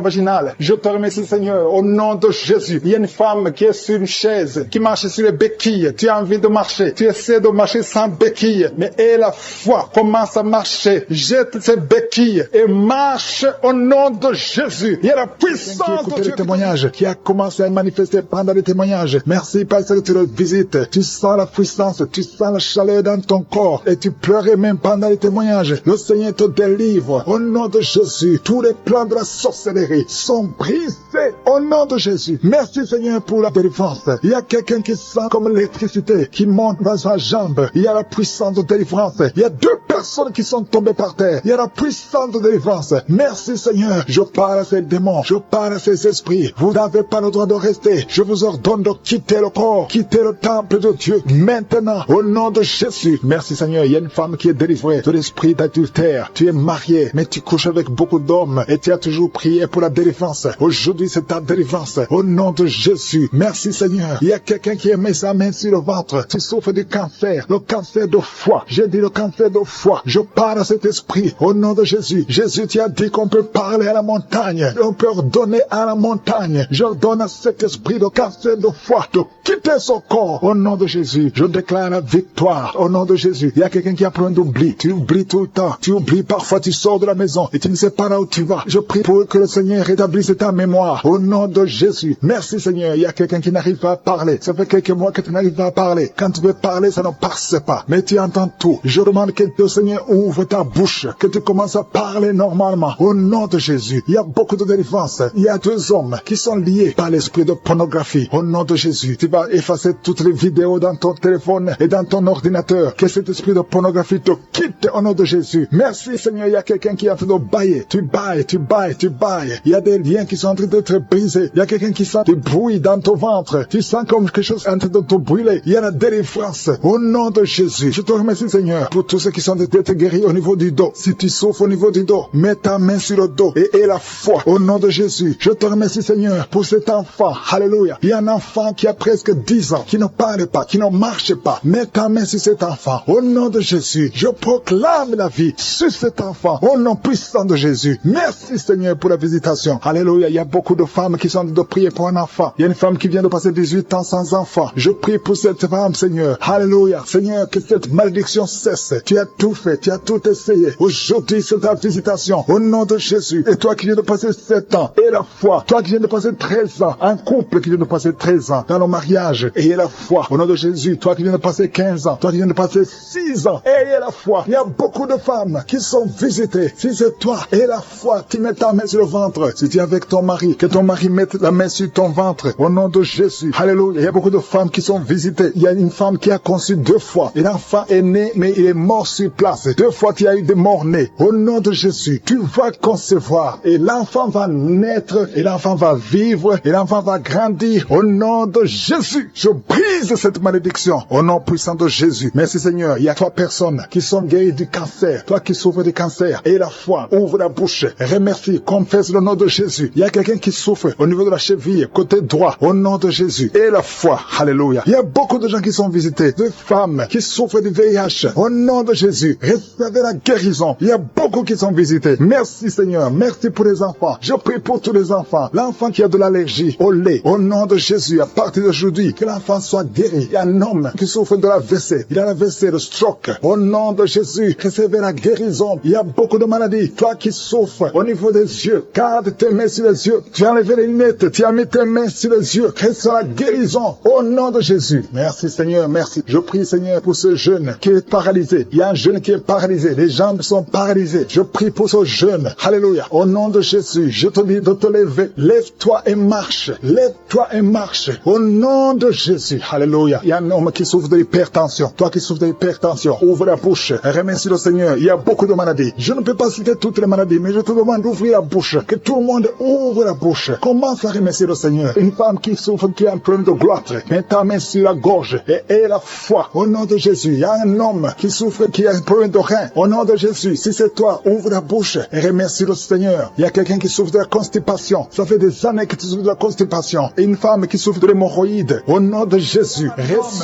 Speaker 2: vaginale. Je te remercie Seigneur. Au nom de Jésus. Il y a une femme qui est sur une chaise, qui marche sur les béquilles. Tu as envie de marcher. Tu essaies de marcher sans béquilles. Mais et la foi commence à marcher. Jette ces béquilles et marche au nom de Jésus. Il y a la puissance de Dieu. Le témoignage qui a commencé à manifester pendant les témoignages. Merci parce que tu le visites. Tu sens la puissance, tu sens la chaleur dans ton corps et tu pleurais même pendant les témoignages. Le Seigneur te délivre au nom de Jésus. Tous les plans de la sorcellerie sont brisés au nom de Jésus. Merci Seigneur pour la délivrance. Il y a quelqu'un qui sent comme l'électricité qui monte dans sa jambe. Il y a la puissance de délivrance. Il y a 2 personnes qui sont tombées par terre. Il y a la puissance de délivrance. Merci Seigneur. Je parle à ces démons. Je parle à ces esprits. Vous n'avez pas le droit de rester. Je vous ordonne de quitter le corps, quitter le temple de Dieu maintenant au nom de Jésus. Merci Seigneur. Il y a une femme qui est délivrée de l'esprit d'adultère. Tu es marié, mais tu couches avec beaucoup d'hommes et tu as toujours prié pour la délivrance. Aujourd'hui, c'est ta délivrance au nom de Jésus. Merci Seigneur. Il y a quelqu'un qui a mis sa main sur le ventre. Tu souffres du cancer, le cancer de foie. J'ai dit le cancer de foie. Je parle à cet esprit au nom de Jésus. Jésus, tu as dit qu'on peut parler à la montagne. On peut ordonner à la montagne. J'ordonne à cet esprit de cancer de foie de quitter son corps au nom de Jésus. Je déclare la victoire au nom de Jésus. Il y a quelqu'un qui a problème d'oubli. Tu oublies tout le temps. Tu oublies parfois, tu sors de la maison et tu ne sais pas là où tu vas. Je prie pour que le Seigneur rétablisse ta mémoire au nom de Jésus. Merci Seigneur. Il y a quelqu'un qui n'arrive pas à parler. Ça fait quelques mois que tu n'arrives pas à parler. Quand tu veux parler, ça ne passe pas. Mais tu entends tout. Je demande que le Seigneur ouvre ta bouche, que tu commences à parler normalement au nom de Jésus. Il y a beaucoup de délivrance. Il y a 2 hommes qui sont liés par l'esprit de pornographie. Au nom de Jésus, tu vas effacer toutes les vidéos dans ton téléphone et dans ton ordinateur. Que cet esprit de pornographie te quitte au nom de Jésus. Merci Seigneur. Il y a quelqu'un qui est en train de bailler. Tu bailles, tu bailles, tu bailles. Il y a des liens qui sont en train d'être brisés. Il y a quelqu'un qui sent du bruit dans ton ventre. Tu sens comme quelque chose est en train de te brûler. Il y a la délivrance au nom de Jésus. Je te remercie Seigneur pour tous ceux qui sont d'être guéris au niveau du dos. Si tu souffres au niveau du dos, mets ta main sur le dos et aie la foi au nom de Jésus. Je te remercie Seigneur pour cet enfant. Alléluia. Il y a un enfant qui a presque 10 ans, qui ne parle pas, qui ne marche pas. Mets ta main sur cet enfant au nom de Jésus. Je proclame la vie sur cet enfant au nom puissant de de Jésus. Merci Seigneur pour la visitation. Alléluia. Il y a beaucoup de femmes qui sont en train de prier pour un enfant. Il y a une femme qui vient de passer 18 ans sans enfant. Je prie pour cette femme, Seigneur. Alléluia. Seigneur, que cette malédiction cesse. Tu as tout fait. Tu as tout essayé. Aujourd'hui, c'est ta visitation. Au nom de Jésus. Et toi qui viens de passer 7 ans. Et la foi. Toi qui viens de passer 13 ans. Un couple qui vient de passer 13 ans dans le mariage. Ayez la foi. Au nom de Jésus. Toi qui viens de passer 15 ans. Toi qui viens de passer 6 ans. Ayez la foi. Il y a beaucoup de femmes qui sont visitées. Si c'est toi, et la foi, tu mets ta main sur le ventre. Si tu es avec ton mari, que ton mari mette la main sur ton ventre. Au nom de Jésus. Alléluia. Il y a beaucoup de femmes qui sont visitées. Il y a une femme qui a conçu 2 fois. Et l'enfant est né, mais il est mort sur place. 2 fois, tu as eu des morts-nés. Au nom de Jésus, tu vas concevoir. Et l'enfant va naître. Et l'enfant va vivre. Et l'enfant va grandir. Au nom de Jésus, je brise cette malédiction. Au nom puissant de Jésus. Merci Seigneur. Il y a 3 personnes qui sont guéries du cancer. Toi qui souffres du cancer. Et la foi, ouvre la bouche. Remercie, confesse le nom de Jésus. Il y a quelqu'un qui souffre au niveau de la cheville, côté droit. Au nom de Jésus. Et la foi. Alléluia. Il y a beaucoup de gens qui sont visités. De femmes qui souffrent du VIH. Au nom de Jésus. Recevez la guérison. Il y a beaucoup qui sont visités. Merci Seigneur. Merci pour les enfants. Je prie pour tous les enfants. L'enfant qui a de l'allergie au lait. Au nom de Jésus. À partir d'aujourd'hui, que l'enfant soit guéri. Il y a un homme qui souffre de la WC. Il a la WC, le stroke. Au nom de Jésus. Recevez la guérison. Il y a beaucoup de maladies. Toi qui souffres au niveau des yeux. Garde tes mains sur les yeux. Tu as enlevé les lunettes. Tu as mis tes mains sur les yeux. Reçois la guérison. Au nom de Jésus. Merci Seigneur. Merci. Je prie Seigneur pour ce jeune qui est paralysé. Il y a un jeune qui est paralysé. Les jambes sont paralysées. Je prie pour ce jeune. Alléluia. Au nom de Jésus. Je te dis de te lever. Lève-toi et marche. Lève-toi et marche. Au nom de Jésus. Alléluia. Il y a un homme qui souffre de l'hypertension. Toi qui souffres de l'hypertension. Ouvre la bouche. Remercie le Seigneur. Il y a beaucoup de maladies. Je ne peux pas citer toutes les maladies, mais je te demande d'ouvrir la bouche. Que tout le monde ouvre la bouche. Commence à remercier le Seigneur. Une femme qui souffre, qui a un problème de gloître. Mets ta main sur la gorge et aie la foi. Au nom de Jésus. Il y a un homme qui souffre, qui a un problème de rein. Au nom de Jésus. Si c'est toi, ouvre la bouche et remercie le Seigneur. Il y a quelqu'un qui souffre de la constipation. Ça fait des années que tu souffres de la constipation. Et une femme qui souffre de l'hémorroïde. Au nom de Jésus.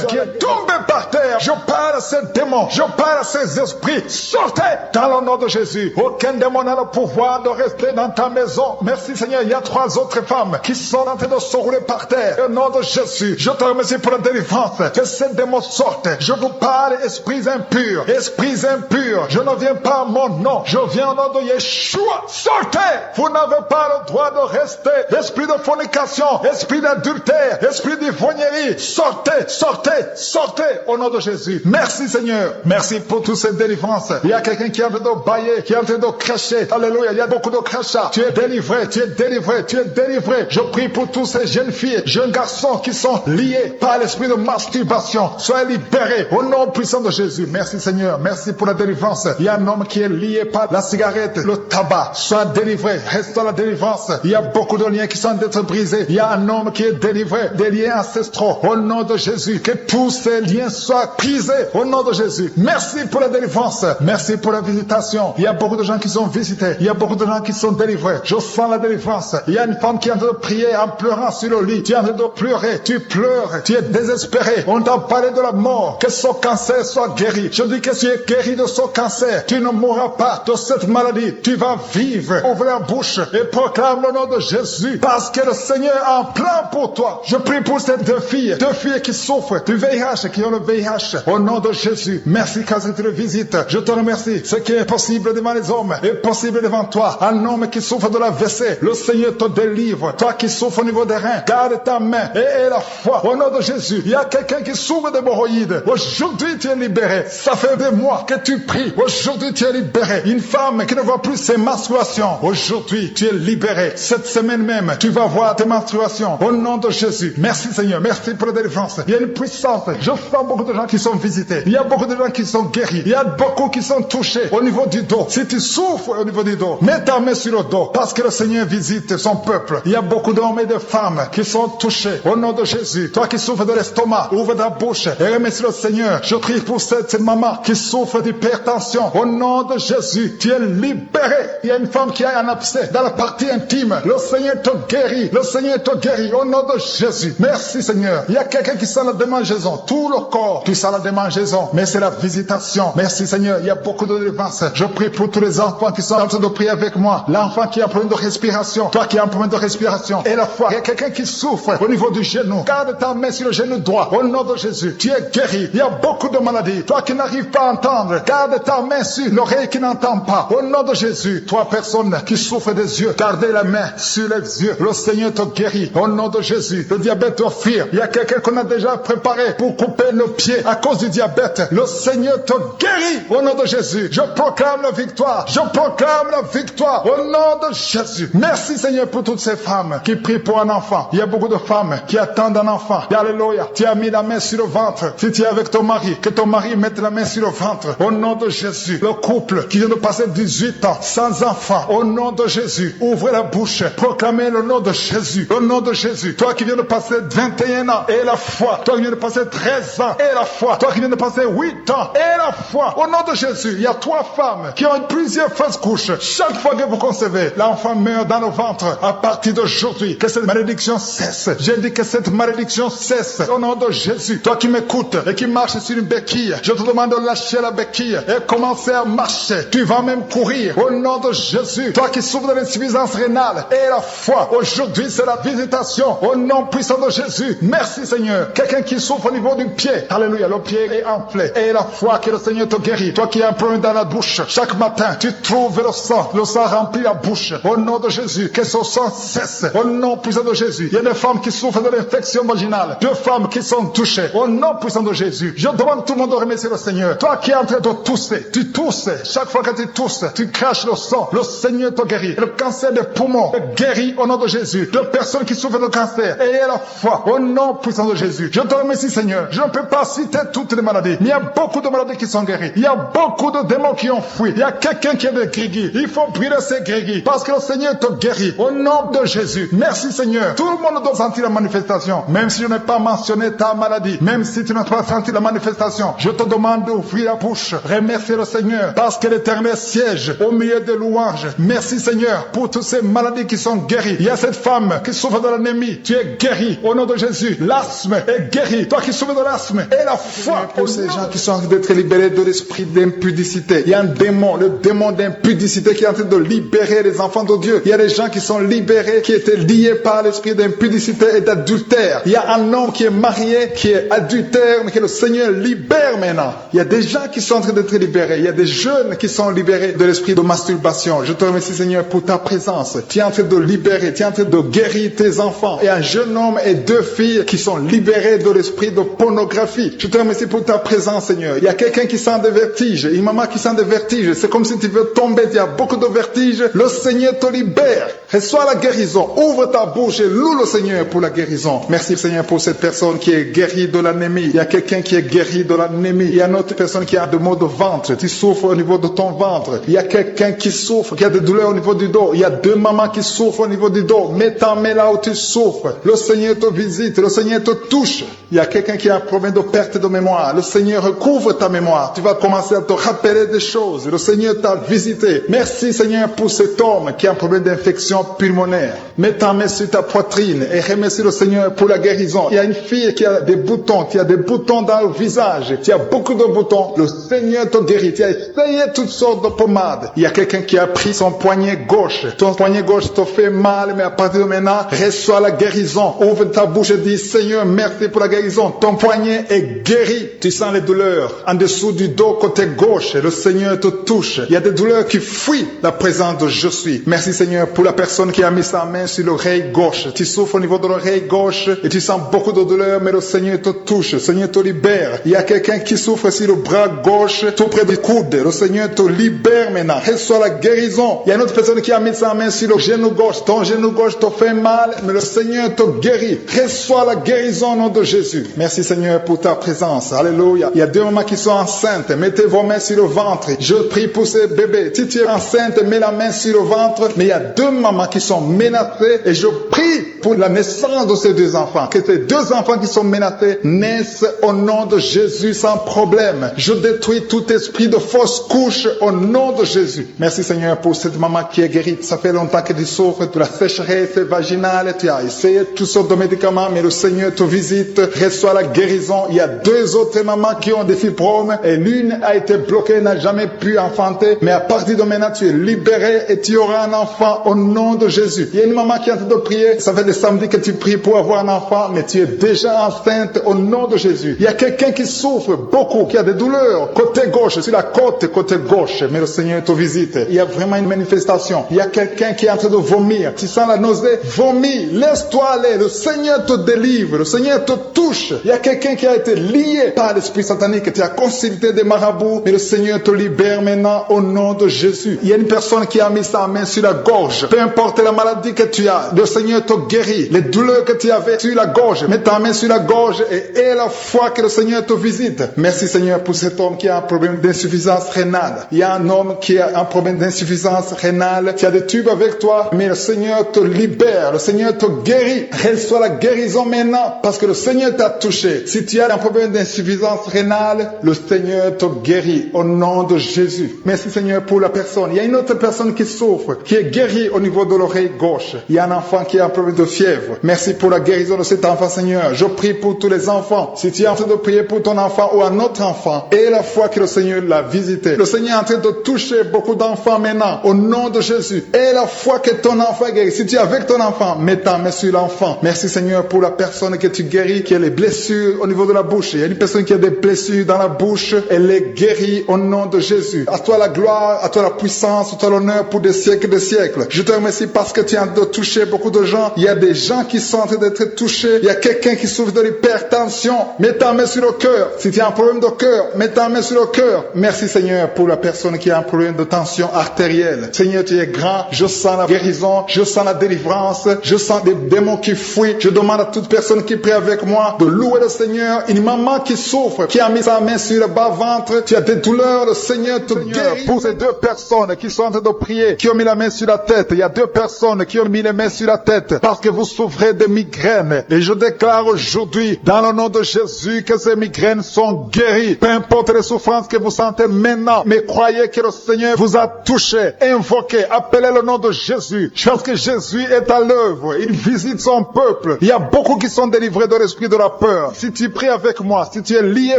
Speaker 2: Qui est tombé par terre. Je parle à ces démons. Je parle à ces esprits. Sortez dans le nom de Jésus. Aucun démon n'a le pouvoir de rester dans ta maison. Merci Seigneur. Il y a 3 autres femmes qui sont en train de se rouler par terre. Au nom de Jésus. Je te remercie pour la délivrance. Que ces démons sortent. Je vous parle, esprits impurs. Esprits impurs. Je ne viens pas à mon nom. Je viens au nom de Yeshua. Sortez. Vous n'avez pas le droit de rester. Esprit de fornication. Esprit d'adultère. Esprit d'ivrognerie. Sortez. Sortez. Sortez. Au nom de Jésus. Merci Seigneur. Merci pour toutes ces délivrances. Il y a quelqu'un qui est en train de bailler, qui est en train de cracher. Alléluia. Il y a beaucoup de crachats. Tu es délivré. Tu es délivré. Tu es délivré. Je prie pour tous ces jeunes filles, jeunes garçons qui sont liés par l'esprit de masturbation. Soyez libérés. Au nom puissant de Jésus. Merci Seigneur. Merci pour la délivrance. Il y a un homme qui est lié par la cigarette, le tabac. Sois délivré. Reste dans la délivrance. Il y a beaucoup de liens qui sont d'être brisés. Il y a un homme qui est délivré des liens ancestraux. Au nom de Jésus. Que tous ces liens soient brisés. Au nom de Jésus. Merci pour la délivrance. Merci pour la visitation. Il y a beaucoup de gens qui sont visités. Il y a beaucoup de gens qui sont délivrés. Je sens la délivrance. Il y a une femme qui est en train de prier en pleurant sur le lit. Tu es en train de pleurer. Tu pleures. Tu es désespéré. On t'a parlé de la mort. Que son cancer soit guéri. Je dis que tu es guéri de son cancer. Tu ne mourras pas de cette maladie. Tu vas vivre. Ouvre la bouche et proclame le nom de Jésus. Parce que le Seigneur a un plan pour toi. Je prie pour ces 2 filles. 2 filles qui souffrent du VIH, qui ont le VIH. Au nom de Jésus. Merci quand tu le visites. Je te remercie. Ce qui est possible devant les hommes est possible devant toi. Un homme qui souffre de la WC, le Seigneur te délivre. Toi qui souffres au niveau des reins, garde ta main et aie la foi. Au nom de Jésus. Il y a quelqu'un qui souffre d'hémorroïdes. Aujourd'hui tu es libéré. Ça fait des mois que tu pries. Aujourd'hui tu es libéré. Une femme qui ne voit plus ses menstruations. Aujourd'hui tu es libéré. Cette semaine même, tu vas voir tes menstruations. Au nom de Jésus. Merci Seigneur. Merci pour la délivrance. Il y a une puissance. Je sens beaucoup de gens qui sont visités. Il y a beaucoup de gens qui sont guéris. Il y a beaucoup qui sont touchés au niveau du dos. Si tu souffres au niveau du dos, mets ta main sur le dos parce que le Seigneur visite son peuple. Il y a beaucoup d'hommes et de femmes qui sont touchés au nom de Jésus. Toi qui souffres de l'estomac, ouvre ta bouche et remercie le Seigneur. Je prie pour cette maman qui souffre d'hypertension. Au nom de Jésus, tu es libéré. Il y a une femme qui a un abcès dans la partie intime. Le Seigneur te guérit. Le Seigneur te guérit au nom de Jésus. Merci Seigneur. Il y a quelqu'un qui sent la démangeaison. Tout le corps, tu sens la démangeaison. Mais c'est la visitation. Merci Seigneur. Il y a beaucoup de délivrance. Je prie pour tous les enfants qui sont en train de prier avec moi, l'enfant qui a un problème de respiration, toi qui as un problème de respiration, et la foi, il y a quelqu'un qui souffre au niveau du genou, garde ta main sur le genou droit, au nom de Jésus, tu es guéri. Il y a beaucoup de maladies, toi qui n'arrives pas à entendre, garde ta main sur l'oreille qui n'entend pas, au nom de Jésus. Toi personne qui souffre des yeux, gardez la main sur les yeux, le Seigneur te guérit, au nom de Jésus. Le diabète te fuit, il y a quelqu'un qu'on a déjà préparé pour couper le pied à cause du diabète, le Seigneur te guérit, au nom de Jésus. Je proclame la victoire, je proclame la victoire, au nom de Jésus. Merci Seigneur pour toutes ces femmes qui prient pour un enfant. Il y a beaucoup de femmes qui attendent un enfant. Alléluia. Tu as mis la main sur le ventre. Si tu es avec ton mari, que ton mari mette la main sur le ventre, au nom de Jésus. Le couple qui vient de passer 18 ans sans enfant, au nom de Jésus, ouvrez la bouche, proclamez le nom de Jésus, le nom de Jésus. Toi qui viens de passer 21 ans, et la foi. Toi qui viens de passer 13 ans, et la foi. Toi qui viens de passer 8 ans, et la foi. Au nom de Jésus, il y a 3 femmes qui ont plusieurs fausses couches. Chaque fois que vous concevez, l'enfant meurt dans le ventre. À partir d'aujourd'hui, que cette malédiction cesse. J'ai dit que cette malédiction cesse. Au nom de Jésus, toi qui m'écoutes et qui marches sur une béquille, je te demande de lâcher la béquille et commencer à marcher. Tu vas même courir. Au nom de Jésus, toi qui souffres de l'insuffisance rénale, et la foi. Aujourd'hui, c'est la visitation. Au nom puissant de Jésus. Merci Seigneur. Quelqu'un qui souffre au niveau du pied. Alléluia. Le pied est enflé. Et la foi que le Seigneur te guérit. Toi qui as un problème dans la bouche, chaque matin, tu trouves le sang. Le sang remplit la bouche. Au nom de Jésus, que ce sang cesse. Au nom puissant de Jésus. Il y a des femmes qui souffrent de l'infection vaginale. 2 femmes qui sont touchées. Au nom puissant de Jésus. Je demande à tout le monde de remercier le Seigneur. Toi qui es en train de tousser, tu tousses. Chaque fois que tu tousses, tu craches le sang. Le Seigneur te guérit. Le cancer des poumons est guéri au nom de Jésus. 2 personnes qui souffrent de cancer. Ayez la foi. Au nom puissant de Jésus. Je te remercie Seigneur. Je ne peux pas citer toutes les maladies. Mais il y a beaucoup de maladies qui sont guéries. Il y a beaucoup de démons qui ont fui. Il y a quelqu'un qui a des grégis. Il faut brûler ces grégis. Parce que le Seigneur te guérit. Au nom de Jésus. Merci Seigneur. Tout le monde doit sentir la manifestation. Même si je n'ai pas mentionné ta maladie. Même si tu n'as pas senti la manifestation. Je te demande d'ouvrir la bouche. Remercier le Seigneur. Parce que l'Éternel siège au milieu des louanges. Merci Seigneur pour toutes ces maladies qui sont guéries. Il y a cette femme qui souffre de l'anémie. Tu es guéri au nom de Jésus. L'asthme est guéri. Toi qui souffres de l'asthme. Et la foi pour ces gens qui sont en train d'être libérés de l'esprit d'impudicité. Il y a un démon, le démon d'impudicité qui est en train de libérer les enfants de Dieu. Il y a des gens qui sont libérés, qui étaient liés par l'esprit d'impudicité et d'adultère. Il y a un homme qui est marié, qui est adultère, mais que le Seigneur libère maintenant. Il y a des gens qui sont en train d'être libérés. Il y a des jeunes qui sont libérés de l'esprit de masturbation. Je te remercie Seigneur pour ta présence. Tu es en train de libérer, tu es en train de guérir tes enfants. Et un jeune homme et 2 filles qui sont libérés de l'esprit de pornographie. Je te remercie pour ta présence Seigneur. Il y a quelqu'un qui sent des vertiges, une maman qui sent des vertiges. C'est comme si tu veux tomber, il y a beaucoup de vertiges. Le Seigneur te libère. Reçois la guérison. Ouvre ta bouche et loue le Seigneur pour la guérison. Merci Seigneur pour cette personne qui est guérie de l'anémie. Il y a quelqu'un qui est guéri de l'anémie. Il y a une autre personne qui a des maux de ventre. Tu souffres au niveau de ton ventre. Il y a quelqu'un qui souffre, qui a des douleurs au niveau du dos. Il y a 2 mamans qui souffrent au niveau du dos. Mets ta main là où tu souffres. Le Seigneur te visite. Le Seigneur te touche. Il y a quelqu'un qui a un problème de perte de mémoire. Le Seigneur recouvre ta mémoire. Tu vas commencer à te rappeler des choses. Le Seigneur t'a visité. Merci Seigneur pour cet homme qui a un problème d'infection pulmonaire. Mets ta main sur ta poitrine et remercie le Seigneur pour la guérison. Il y a une fille qui a des boutons, qui a des boutons dans le visage. Tu as beaucoup de boutons. Le Seigneur te guérit. Tu as essayé toutes sortes de pommades. Il y a quelqu'un qui a pris son poignet gauche. Ton poignet gauche te fait mal, mais à partir de maintenant, reçois la guérison. Ouvre ta bouche et dis, Seigneur, merci pour la guérison. Ton poignet est guéri. Tu sens les douleurs en dessous du dos côté gauche. Le Seigneur te touche. Il y a des douleurs qui fuient la présence de je suis. Merci Seigneur pour la personne qui a mis sa main sur l'oreille gauche. Tu souffres au niveau de l'oreille gauche et tu sens beaucoup de douleurs, mais le Seigneur te touche. Le Seigneur te libère. Il y a quelqu'un qui souffre sur le bras gauche, tout près du coude. Le Seigneur te libère maintenant. Reçois la guérison. Il y a une autre personne qui a mis sa main sur le genou gauche. Ton genou gauche te fait mal, mais le Seigneur te guérit. Reçois la guérison au nom de Jésus. Merci Seigneur pour ta présence. Alléluia. Il y a 2 mamans qui sont enceintes. Mettez vos mains sur le ventre. Je prie pour ces bébés. Si tu es enceinte, mets la main sur le ventre. Mais il y a 2 mamans qui sont menacées et je prie prie pour la naissance de ces deux enfants. Que ces deux enfants qui sont menacés naissent au nom de Jésus sans problème. Je détruis tout esprit de fausse couche au nom de Jésus. Merci Seigneur pour cette maman qui est guérie. Ça fait longtemps que tu souffres de la sécheresse vaginale. Tu as essayé toutes sortes de médicaments, mais le Seigneur te visite, reçoit la guérison. Il y a deux autres mamans qui ont des fibromes et l'une a été bloquée, n'a jamais pu enfanter. Mais à partir de maintenant, tu es libéré et tu auras un enfant au nom de Jésus. Il y a une maman qui est en train de prier. Ça fait des samedis que tu pries pour avoir un enfant, mais tu es déjà enceinte au nom de Jésus. Il y a quelqu'un qui souffre beaucoup, qui a des douleurs côté gauche, sur la côte côté gauche, mais le Seigneur te visite. Il y a vraiment une manifestation. Il y a quelqu'un qui est en train de vomir. Tu sens la nausée? Vomis. Laisse-toi aller. Le Seigneur te délivre. Le Seigneur te touche. Il y a quelqu'un qui a été lié par l'esprit satanique. Tu as consulté des marabouts, mais le Seigneur te libère maintenant au nom de Jésus. Il y a une personne qui a mis sa main sur la gorge. Peu importe la maladie que tu as, le Seigneur te guérit. Les douleurs que tu avais sur la gorge, mets ta main sur la gorge et aie la foi que le Seigneur te visite. Merci Seigneur pour cet homme qui a un problème d'insuffisance rénale. Il y a un homme qui a un problème d'insuffisance rénale. Tu as des tubes avec toi, mais le Seigneur te libère. Le Seigneur te guérit. Reçois la guérison maintenant parce que le Seigneur t'a touché. Si tu as un problème d'insuffisance rénale, le Seigneur te guérit au nom de Jésus. Merci Seigneur pour la personne. Il y a une autre personne qui souffre, qui est guérie au niveau de l'oreille gauche. Il y a un enfant qui a un problème de fièvre. Merci pour la guérison de cet enfant Seigneur. Je prie pour tous les enfants. Si tu es en train de prier pour ton enfant ou un autre enfant, et la foi que le Seigneur l'a visité. Le Seigneur est en train de toucher beaucoup d'enfants maintenant au nom de Jésus. Et la foi que ton enfant est guéri. Si tu es avec ton enfant, mets ta main sur l'enfant. Merci Seigneur pour la personne que tu guéris, qui a les blessures au niveau de la bouche. Il y a une personne qui a des blessures dans la bouche. Elle est guérie au nom de Jésus. À toi la gloire, à toi la puissance, à toi l'honneur pour des siècles et des siècles. Je te remercie parce que tu es en train de toucher beaucoup de gens. Il y a des gens qui sont en train d'être touchés. Il y a quelqu'un qui souffre de l'hypertension. Mets ta main sur le cœur. Si tu as un problème de cœur, mets ta main sur le cœur. Merci Seigneur pour la personne qui a un problème de tension artérielle. Seigneur, tu es grand. Je sens la guérison. Je sens la délivrance. Je sens des démons qui fuient. Je demande à toute personne qui prie avec moi de louer le Seigneur. Une maman qui souffre, qui a mis sa main sur le bas-ventre. Tu as des douleurs. Le Seigneur te guérit. Pour ces deux personnes qui sont en train de prier, qui ont mis la main sur la tête. Il y a deux personnes qui ont mis les mains sur la tête parce que vous souffrez de migraines. Et je déclare aujourd'hui, dans le nom de Jésus, que ces migraines sont guéries. Peu importe les souffrances que vous sentez maintenant, mais croyez que le Seigneur vous a touché. Invoquez, appelez le nom de Jésus. Je pense que Jésus est à l'œuvre. Il visite son peuple. Il y a beaucoup qui sont délivrés de l'esprit de la peur. Si tu pries avec moi, si tu es lié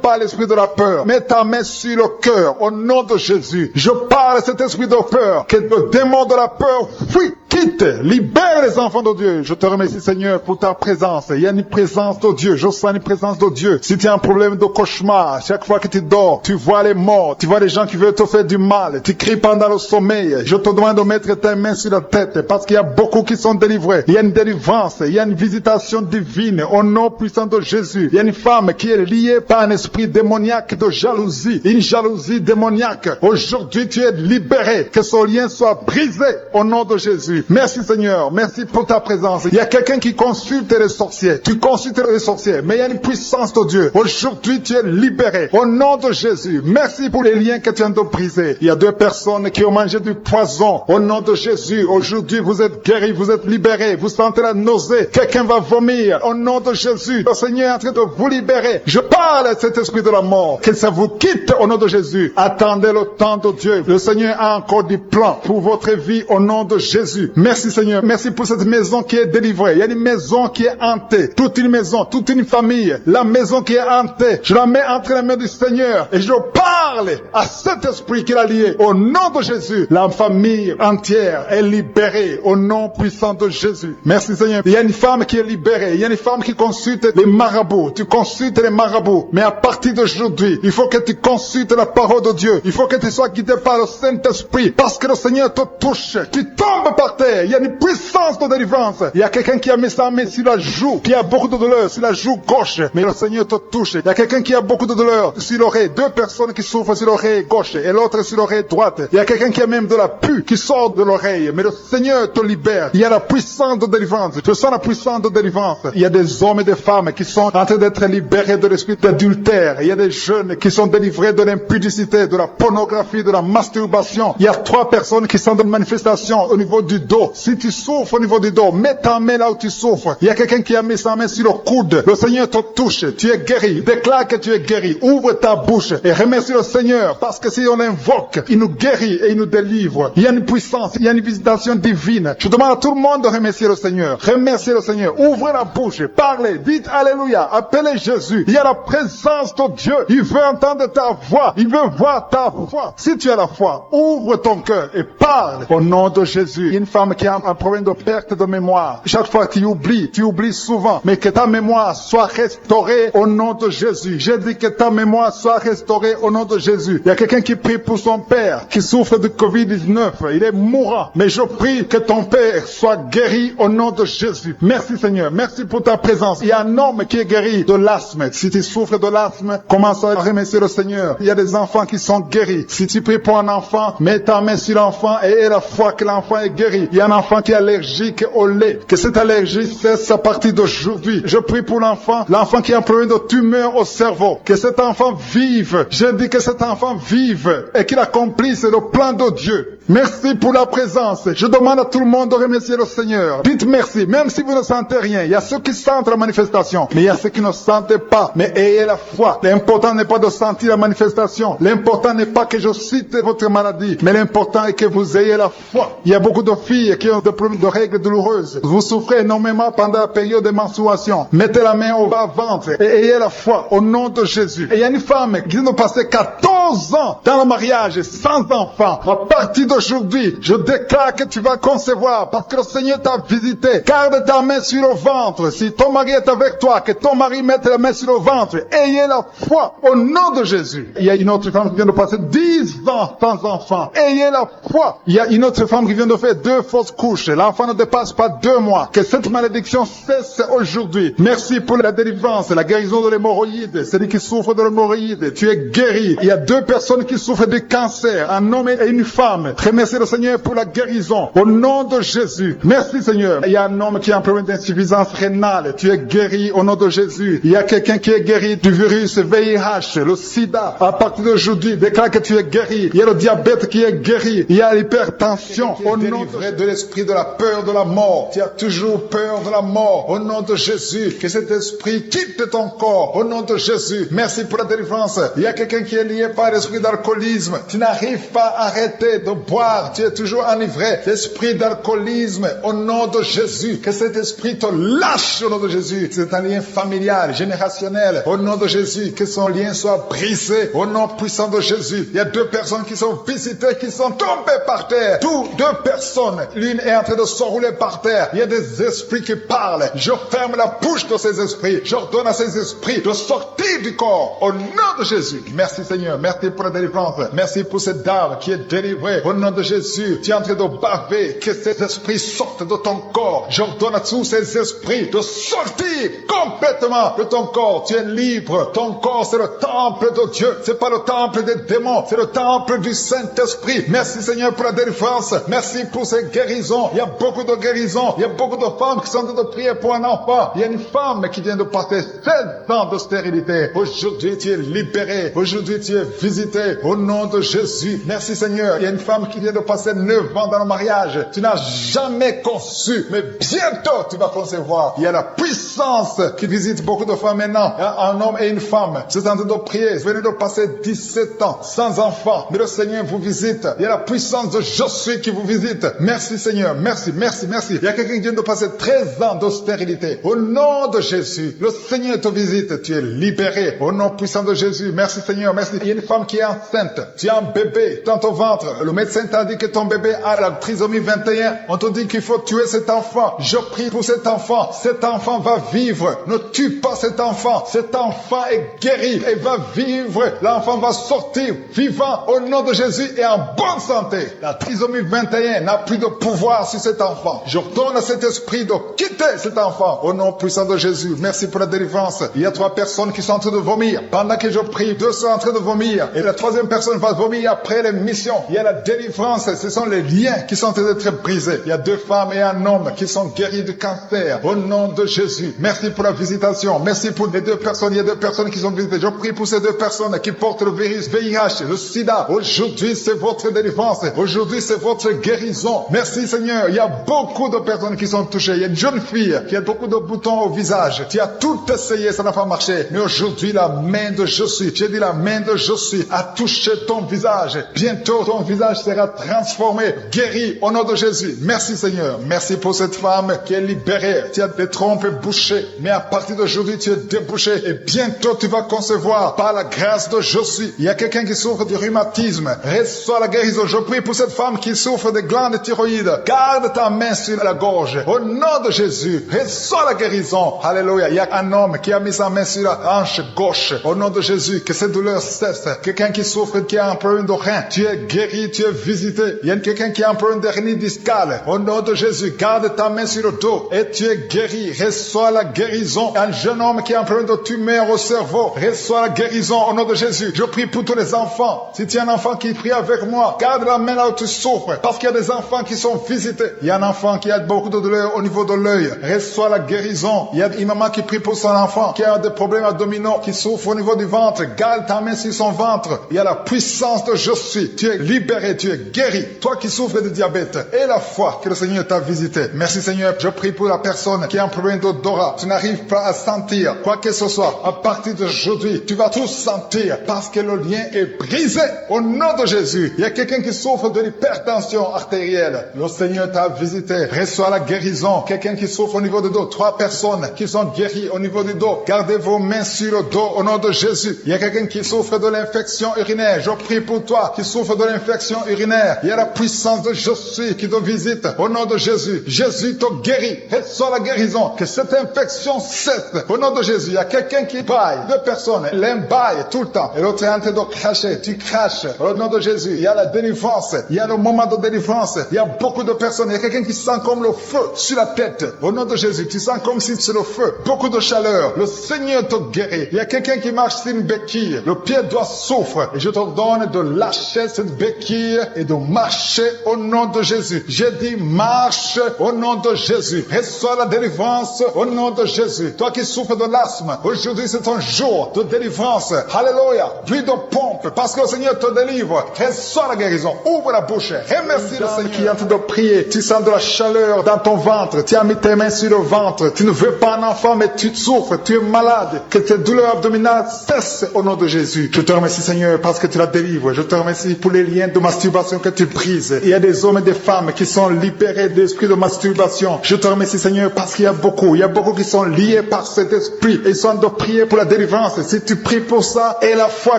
Speaker 2: par l'esprit de la peur, mets ta main sur le cœur au nom de Jésus. Je parle à cet esprit de peur, que le démon de la peur fuit. Quitte, libère les enfants de Dieu. Je te remercie Seigneur pour ta présence. Il y a une présence de Dieu. Je sens une présence de Dieu. Si tu as un problème de cauchemar, chaque fois que tu dors, tu vois les morts, tu vois les gens qui veulent te faire du mal, tu cries pendant le sommeil. Je te demande de mettre tes mains sur la tête parce qu'il y a beaucoup qui sont délivrés. Il y a une délivrance, il y a une visitation divine au nom puissant de Jésus. Il y a une femme qui est liée par un esprit démoniaque de jalousie, une jalousie démoniaque. Aujourd'hui, tu es libéré. Que ce lien soit brisé au nom de Jésus. Merci Seigneur, merci pour ta présence. Il y a quelqu'un qui consulte les sorciers. Tu consultes les sorciers, mais il y a une puissance de Dieu. Aujourd'hui, tu es libéré. Au nom de Jésus, merci pour les liens que tu viens de briser. Il y a deux personnes qui ont mangé du poison. Au nom de Jésus, aujourd'hui, vous êtes guéris, vous êtes libérés. Vous sentez la nausée. Quelqu'un va vomir. Au nom de Jésus, le Seigneur est en train de vous libérer. Je parle à cet esprit de la mort. Que ça vous quitte au nom de Jésus. Attendez le temps de Dieu. Le Seigneur a encore du plan pour votre vie au nom de Jésus. Merci Seigneur, merci pour cette maison qui est délivrée. Il y a une maison qui est hantée, toute une maison, toute une famille. La maison qui est hantée, je la mets entre les mains du Seigneur et je parle à cet esprit qui l'a lié. Au nom de Jésus, la famille entière est libérée au nom puissant de Jésus. Merci Seigneur. Il y a une femme qui est libérée, il y a une femme qui consulte les marabouts. Tu consultes les marabouts, mais à partir d'aujourd'hui, il faut que tu consultes la parole de Dieu. Il faut que tu sois guidé par le Saint-Esprit parce que le Seigneur te touche. Tu tombes par terre. Il y a une puissance de délivrance. Il y a quelqu'un qui a mis sa main sur la joue, qui a beaucoup de douleur sur la joue gauche, mais le Seigneur te touche. Il y a quelqu'un qui a beaucoup de douleur sur l'oreille, deux personnes qui souffrent sur l'oreille gauche et l'autre sur l'oreille droite. Il y a quelqu'un qui a même de la pus qui sort de l'oreille, mais le Seigneur te libère. Il y a la puissance de délivrance. Je sens la puissance de délivrance. Il y a des hommes et des femmes qui sont en train d'être libérés de l'esprit d'adultère. Il y a des jeunes qui sont délivrés de l'impudicité, de la pornographie, de la masturbation. Il y a 3 personnes qui sont dans une manifestation au niveau du dos. Si tu souffres au niveau du dos, dos. Mets ta main là où tu souffres. Il y a quelqu'un qui a mis sa main sur le coude. Le Seigneur te touche. Tu es guéri. Déclare que tu es guéri. Ouvre ta bouche et remercie le Seigneur. Parce que si on l'invoque, il nous guérit et il nous délivre. Il y a une puissance. Il y a une visitation divine. Je demande à tout le monde de remercier le Seigneur. Remerciez le Seigneur. Ouvrez la bouche. Parlez. Dites Alléluia. Appelez Jésus. Il y a la présence de Dieu. Il veut entendre ta voix. Il veut voir ta foi. Si tu as la foi, ouvre ton cœur et parle au nom de Jésus. Il y a une femme qui a un problème de perte de mémoire. Chaque fois tu oublies souvent. Mais que ta mémoire soit restaurée au nom de Jésus. J'ai dit que ta mémoire soit restaurée au nom de Jésus. Il y a quelqu'un qui prie pour son père qui souffre de Covid-19. Il est mourant. Mais je prie que ton père soit guéri au nom de Jésus. Merci Seigneur. Merci pour ta présence. Il y a un homme qui est guéri de l'asthme. Si tu souffres de l'asthme, commence à remercier le Seigneur. Il y a des enfants qui sont guéris. Si tu pries pour un enfant, mets ta main sur l'enfant et aie la foi que l'enfant est guéri. Il y a un enfant qui est allergique au lait. Que cette allergie cesse à partir d'aujourd'hui. Je prie pour l'enfant qui a un problème de tumeur au cerveau. Que cet enfant vive. Je dis que cet enfant vive et qu'il accomplisse le plan de Dieu. Merci pour la présence. Je demande à tout le monde de remercier le Seigneur. Dites merci, même si vous ne sentez rien. Il y a ceux qui sentent la manifestation, mais il y a ceux qui ne sentent pas. Mais ayez la foi. L'important n'est pas de sentir la manifestation. L'important n'est pas que je cite votre maladie, mais l'important est que vous ayez la foi. Il y a beaucoup de filles qui ont des problèmes de règles douloureuses. Vous souffrez énormément pendant la période de menstruation. Mettez la main au bas-ventre et ayez la foi au nom de Jésus. Et il y a une femme qui vient de passer 14 ans dans le mariage sans enfant. À partir d'aujourd'hui, je déclare que tu vas concevoir parce que le Seigneur t'a visité. Garde ta main sur le ventre. Si ton mari est avec toi, que ton mari mette la main sur le ventre. Ayez la foi au nom de Jésus. Il y a une autre femme qui vient de passer 10 ans sans enfant. Ayez la foi. Il y a une autre femme qui vient de faire 2 fausses couches. L'enfant ne dépasse pas 2 mois. Que cette malédiction cesse aujourd'hui. Merci pour la délivrance, la guérison de l'hémorroïde. Celui qui souffre de l'hémorroïde, tu es guéri. Il y a 2 personnes qui souffrent de cancer, un homme et une femme. Remerciez le Seigneur pour la guérison. Au nom de Jésus. Merci Seigneur. Il y a un homme qui a un problème d'insuffisance rénale. Tu es guéri au nom de Jésus. Il y a quelqu'un qui est guéri du virus VIH, le sida. À partir d'aujourd'hui, déclare que tu es guéri. Il y a le diabète qui est guéri. Il y a l'hypertension. Au nom de l'esprit de la peur de la mort. Tu as toujours peur de la mort. Au nom de Jésus. Que cet esprit quitte ton corps. Au nom de Jésus. Merci pour la délivrance. Il y a quelqu'un qui est lié par l'esprit d'alcoolisme. Tu n'arrives pas à arrêter de boire. Tu es toujours enivré. L'esprit d'alcoolisme. Au nom de Jésus. Que cet esprit te lâche au nom de Jésus. C'est un lien familial, générationnel. Au nom de Jésus. Que son lien soit brisé. Au nom puissant de Jésus. Il y a 2 personnes qui sont visitées, qui sont tombées par terre. 2 personnes. L'une est en train de s'enrouler par terre. Il y a des esprits qui parlent. Je ferme la bouche de ces esprits. J'ordonne à ces esprits de sortir du corps. Au nom de Jésus. Merci Seigneur. Merci pour la délivrance. Merci pour cette dame qui est délivrée. Au nom de Jésus. Tu es en train de baver. Que ces esprits sortent de ton corps. J'ordonne à tous ces esprits de sortir complètement de ton corps. Tu es libre. Ton corps, c'est le temple de Dieu. C'est pas le temple des démons. C'est le temple du Saint-Esprit. Merci Seigneur pour la délivrance. Merci pour ces guérisons. Il y a beaucoup de guérisons. Il y a beaucoup de femmes qui sont en train de prier pour un enfant. Il y a une femme qui vient de passer 16 ans de stérilité. Aujourd'hui, tu es libéré. Aujourd'hui, tu es visité. Au nom de Jésus. Merci Seigneur. Il y a une femme qui vient de passer 9 ans dans le mariage. Tu n'as jamais conçu. Mais bientôt, tu vas concevoir. Il y a la puissance qui visite beaucoup de femmes maintenant. Un homme et une femme. C'est en train de prier. Vous venez de passer 17 ans sans enfant. Mais le Seigneur vous visite. Il y a la puissance de Je suis qui vous visite. Merci Seigneur. Merci, merci, merci. Il y a quelqu'un qui vient de passer 13 ans de stérilité. Au nom de Jésus, le Seigneur te visite. Tu es libéré. Au nom puissant de Jésus. Merci Seigneur. Merci. Il y a une femme qui est enceinte. Tu as un bébé dans ton ventre. Le médecin t'a dit que ton bébé a la trisomie 21. On te dit qu'il faut tuer cet enfant. Je prie pour cet enfant. Cet enfant va vivre. Ne tue pas cet enfant. Cet enfant est guéri et va vivre. L'enfant va sortir vivant au nom de Jésus et en bonne santé. La trisomie 21 n'a plus de pouvoir sur cet enfant. Je donne à cet esprit de quitter cet enfant au nom puissant de Jésus. Merci pour la délivrance. Il y a 3 personnes qui sont en train de vomir. Pendant que je prie, 2 sont en train de vomir. Et la 3e personne va vomir après l'émission. Il y a la délivrance. Ce sont les liens qui sont en train d'être brisés. Il y a 2 femmes et un homme qui sont guéris du cancer. Au nom de Jésus. Merci pour la visitation. Merci pour les 2 personnes. Il y a 2 personnes qui sont visitées. Je prie pour ces 2 personnes qui portent le virus VIH, le sida. Aujourd'hui, c'est votre délivrance. Aujourd'hui, c'est votre guérison. Merci Seigneur. Il y a beaucoup beaucoup de personnes qui sont touchées. Il y a une jeune fille qui a beaucoup de boutons au visage. Tu as tout essayé, ça n'a pas marché. Mais aujourd'hui, la main de Jésus, j'ai dit la main de Jésus a touché ton visage. Bientôt, ton visage sera transformé, guéri au nom de Jésus. Merci Seigneur. Merci pour cette femme qui est libérée. Tu as des trompes bouchées, mais à partir d'aujourd'hui, tu es débouché. Et bientôt, tu vas concevoir par la grâce de Jésus. Il y a quelqu'un qui souffre du rhumatisme. Reçois la guérison. Je prie pour cette femme qui souffre des glandes thyroïdes. Garde ta main sur la gorge. Au nom de Jésus, reçois la guérison. Alléluia. Il y a un homme qui a mis sa main sur la hanche gauche. Au nom de Jésus, que cette douleur cesse. Quelqu'un qui souffre, qui a un problème de rein. Tu es guéri, tu es visité. Il y a quelqu'un qui a un problème d'hernie discale. Au nom de Jésus, garde ta main sur le dos et tu es guéri. Reçois la guérison. Un jeune homme qui a un problème de tumeur au cerveau. Reçois la guérison au nom de Jésus. Je prie pour tous les enfants. Si tu as un enfant qui prie avec moi, garde la main là où tu souffres. Parce qu'il y a des enfants qui sont visités. Il y a un enfant qui a beaucoup de douleur au niveau de l'œil. Reçois la guérison. Il y a une maman qui prie pour son enfant qui a des problèmes abdominaux, qui souffre au niveau du ventre. Garde ta main sur son ventre. Il y a la puissance de je suis. Tu es libéré, tu es guéri. Toi qui souffres de diabète et la foi que le Seigneur t'a visité. Merci Seigneur. Je prie pour la personne qui a un problème d'odorat. Tu n'arrives pas à sentir quoi que ce soit. À partir d'aujourd'hui, tu vas tout sentir parce que le lien est brisé au nom de Jésus. Il y a quelqu'un qui souffre de l'hypertension artérielle. Le Seigneur t'a visité. Reçois la guérison. Quelqu'un qui souffre au niveau du dos. 3 personnes qui sont guéries au niveau du dos. Gardez vos mains sur le dos au nom de Jésus. Il y a quelqu'un qui souffre de l'infection urinaire. Je prie pour toi qui souffre de l'infection urinaire. Il y a la puissance de Jésus qui te visite au nom de Jésus. Jésus te guérit. Reçois la guérison. Que cette infection cesse au nom de Jésus. Il y a quelqu'un qui baille. 2 personnes. L'un baille tout le temps et l'autre est en train de cracher. Tu craches au nom de Jésus. Il y a la délivrance. Il y a le moment de délivrance. Il y a beaucoup de personnes. Il y a quelqu'un qui sent comme le feu sur la tête. Au nom de Jésus, tu sens comme si c'est le feu. Beaucoup de chaleur. Le Seigneur te guérit. Il y a quelqu'un qui marche sur une béquille. Le pied doit souffrir. Et je te donne de lâcher cette béquille et de marcher au nom de Jésus. J'ai dit marche au nom de Jésus. Reçois la délivrance au nom de Jésus. Toi qui souffres de l'asthme, aujourd'hui c'est un jour de délivrance. Alléluia. Plus de pompe parce que le Seigneur te délivre. Reçois la guérison. Ouvre la bouche. Remercie le Seigneur qui est en train de prier. Tu sens de la chaleur dans ton ventre. Tu as mis tes mains sur le ventre. Tu ne veux pas un enfant mais tu souffres. Tu es malade. Que tes douleurs abdominales cessent au nom de Jésus. Je te remercie Seigneur parce que tu la délivres. Je te remercie pour les liens de masturbation que tu brises. Il y a des hommes et des femmes qui sont libérés d'esprit de masturbation. Je te remercie Seigneur parce qu'il y a beaucoup qui sont liés par cet esprit et ils sont de prier pour la délivrance. Si tu pries pour ça et la foi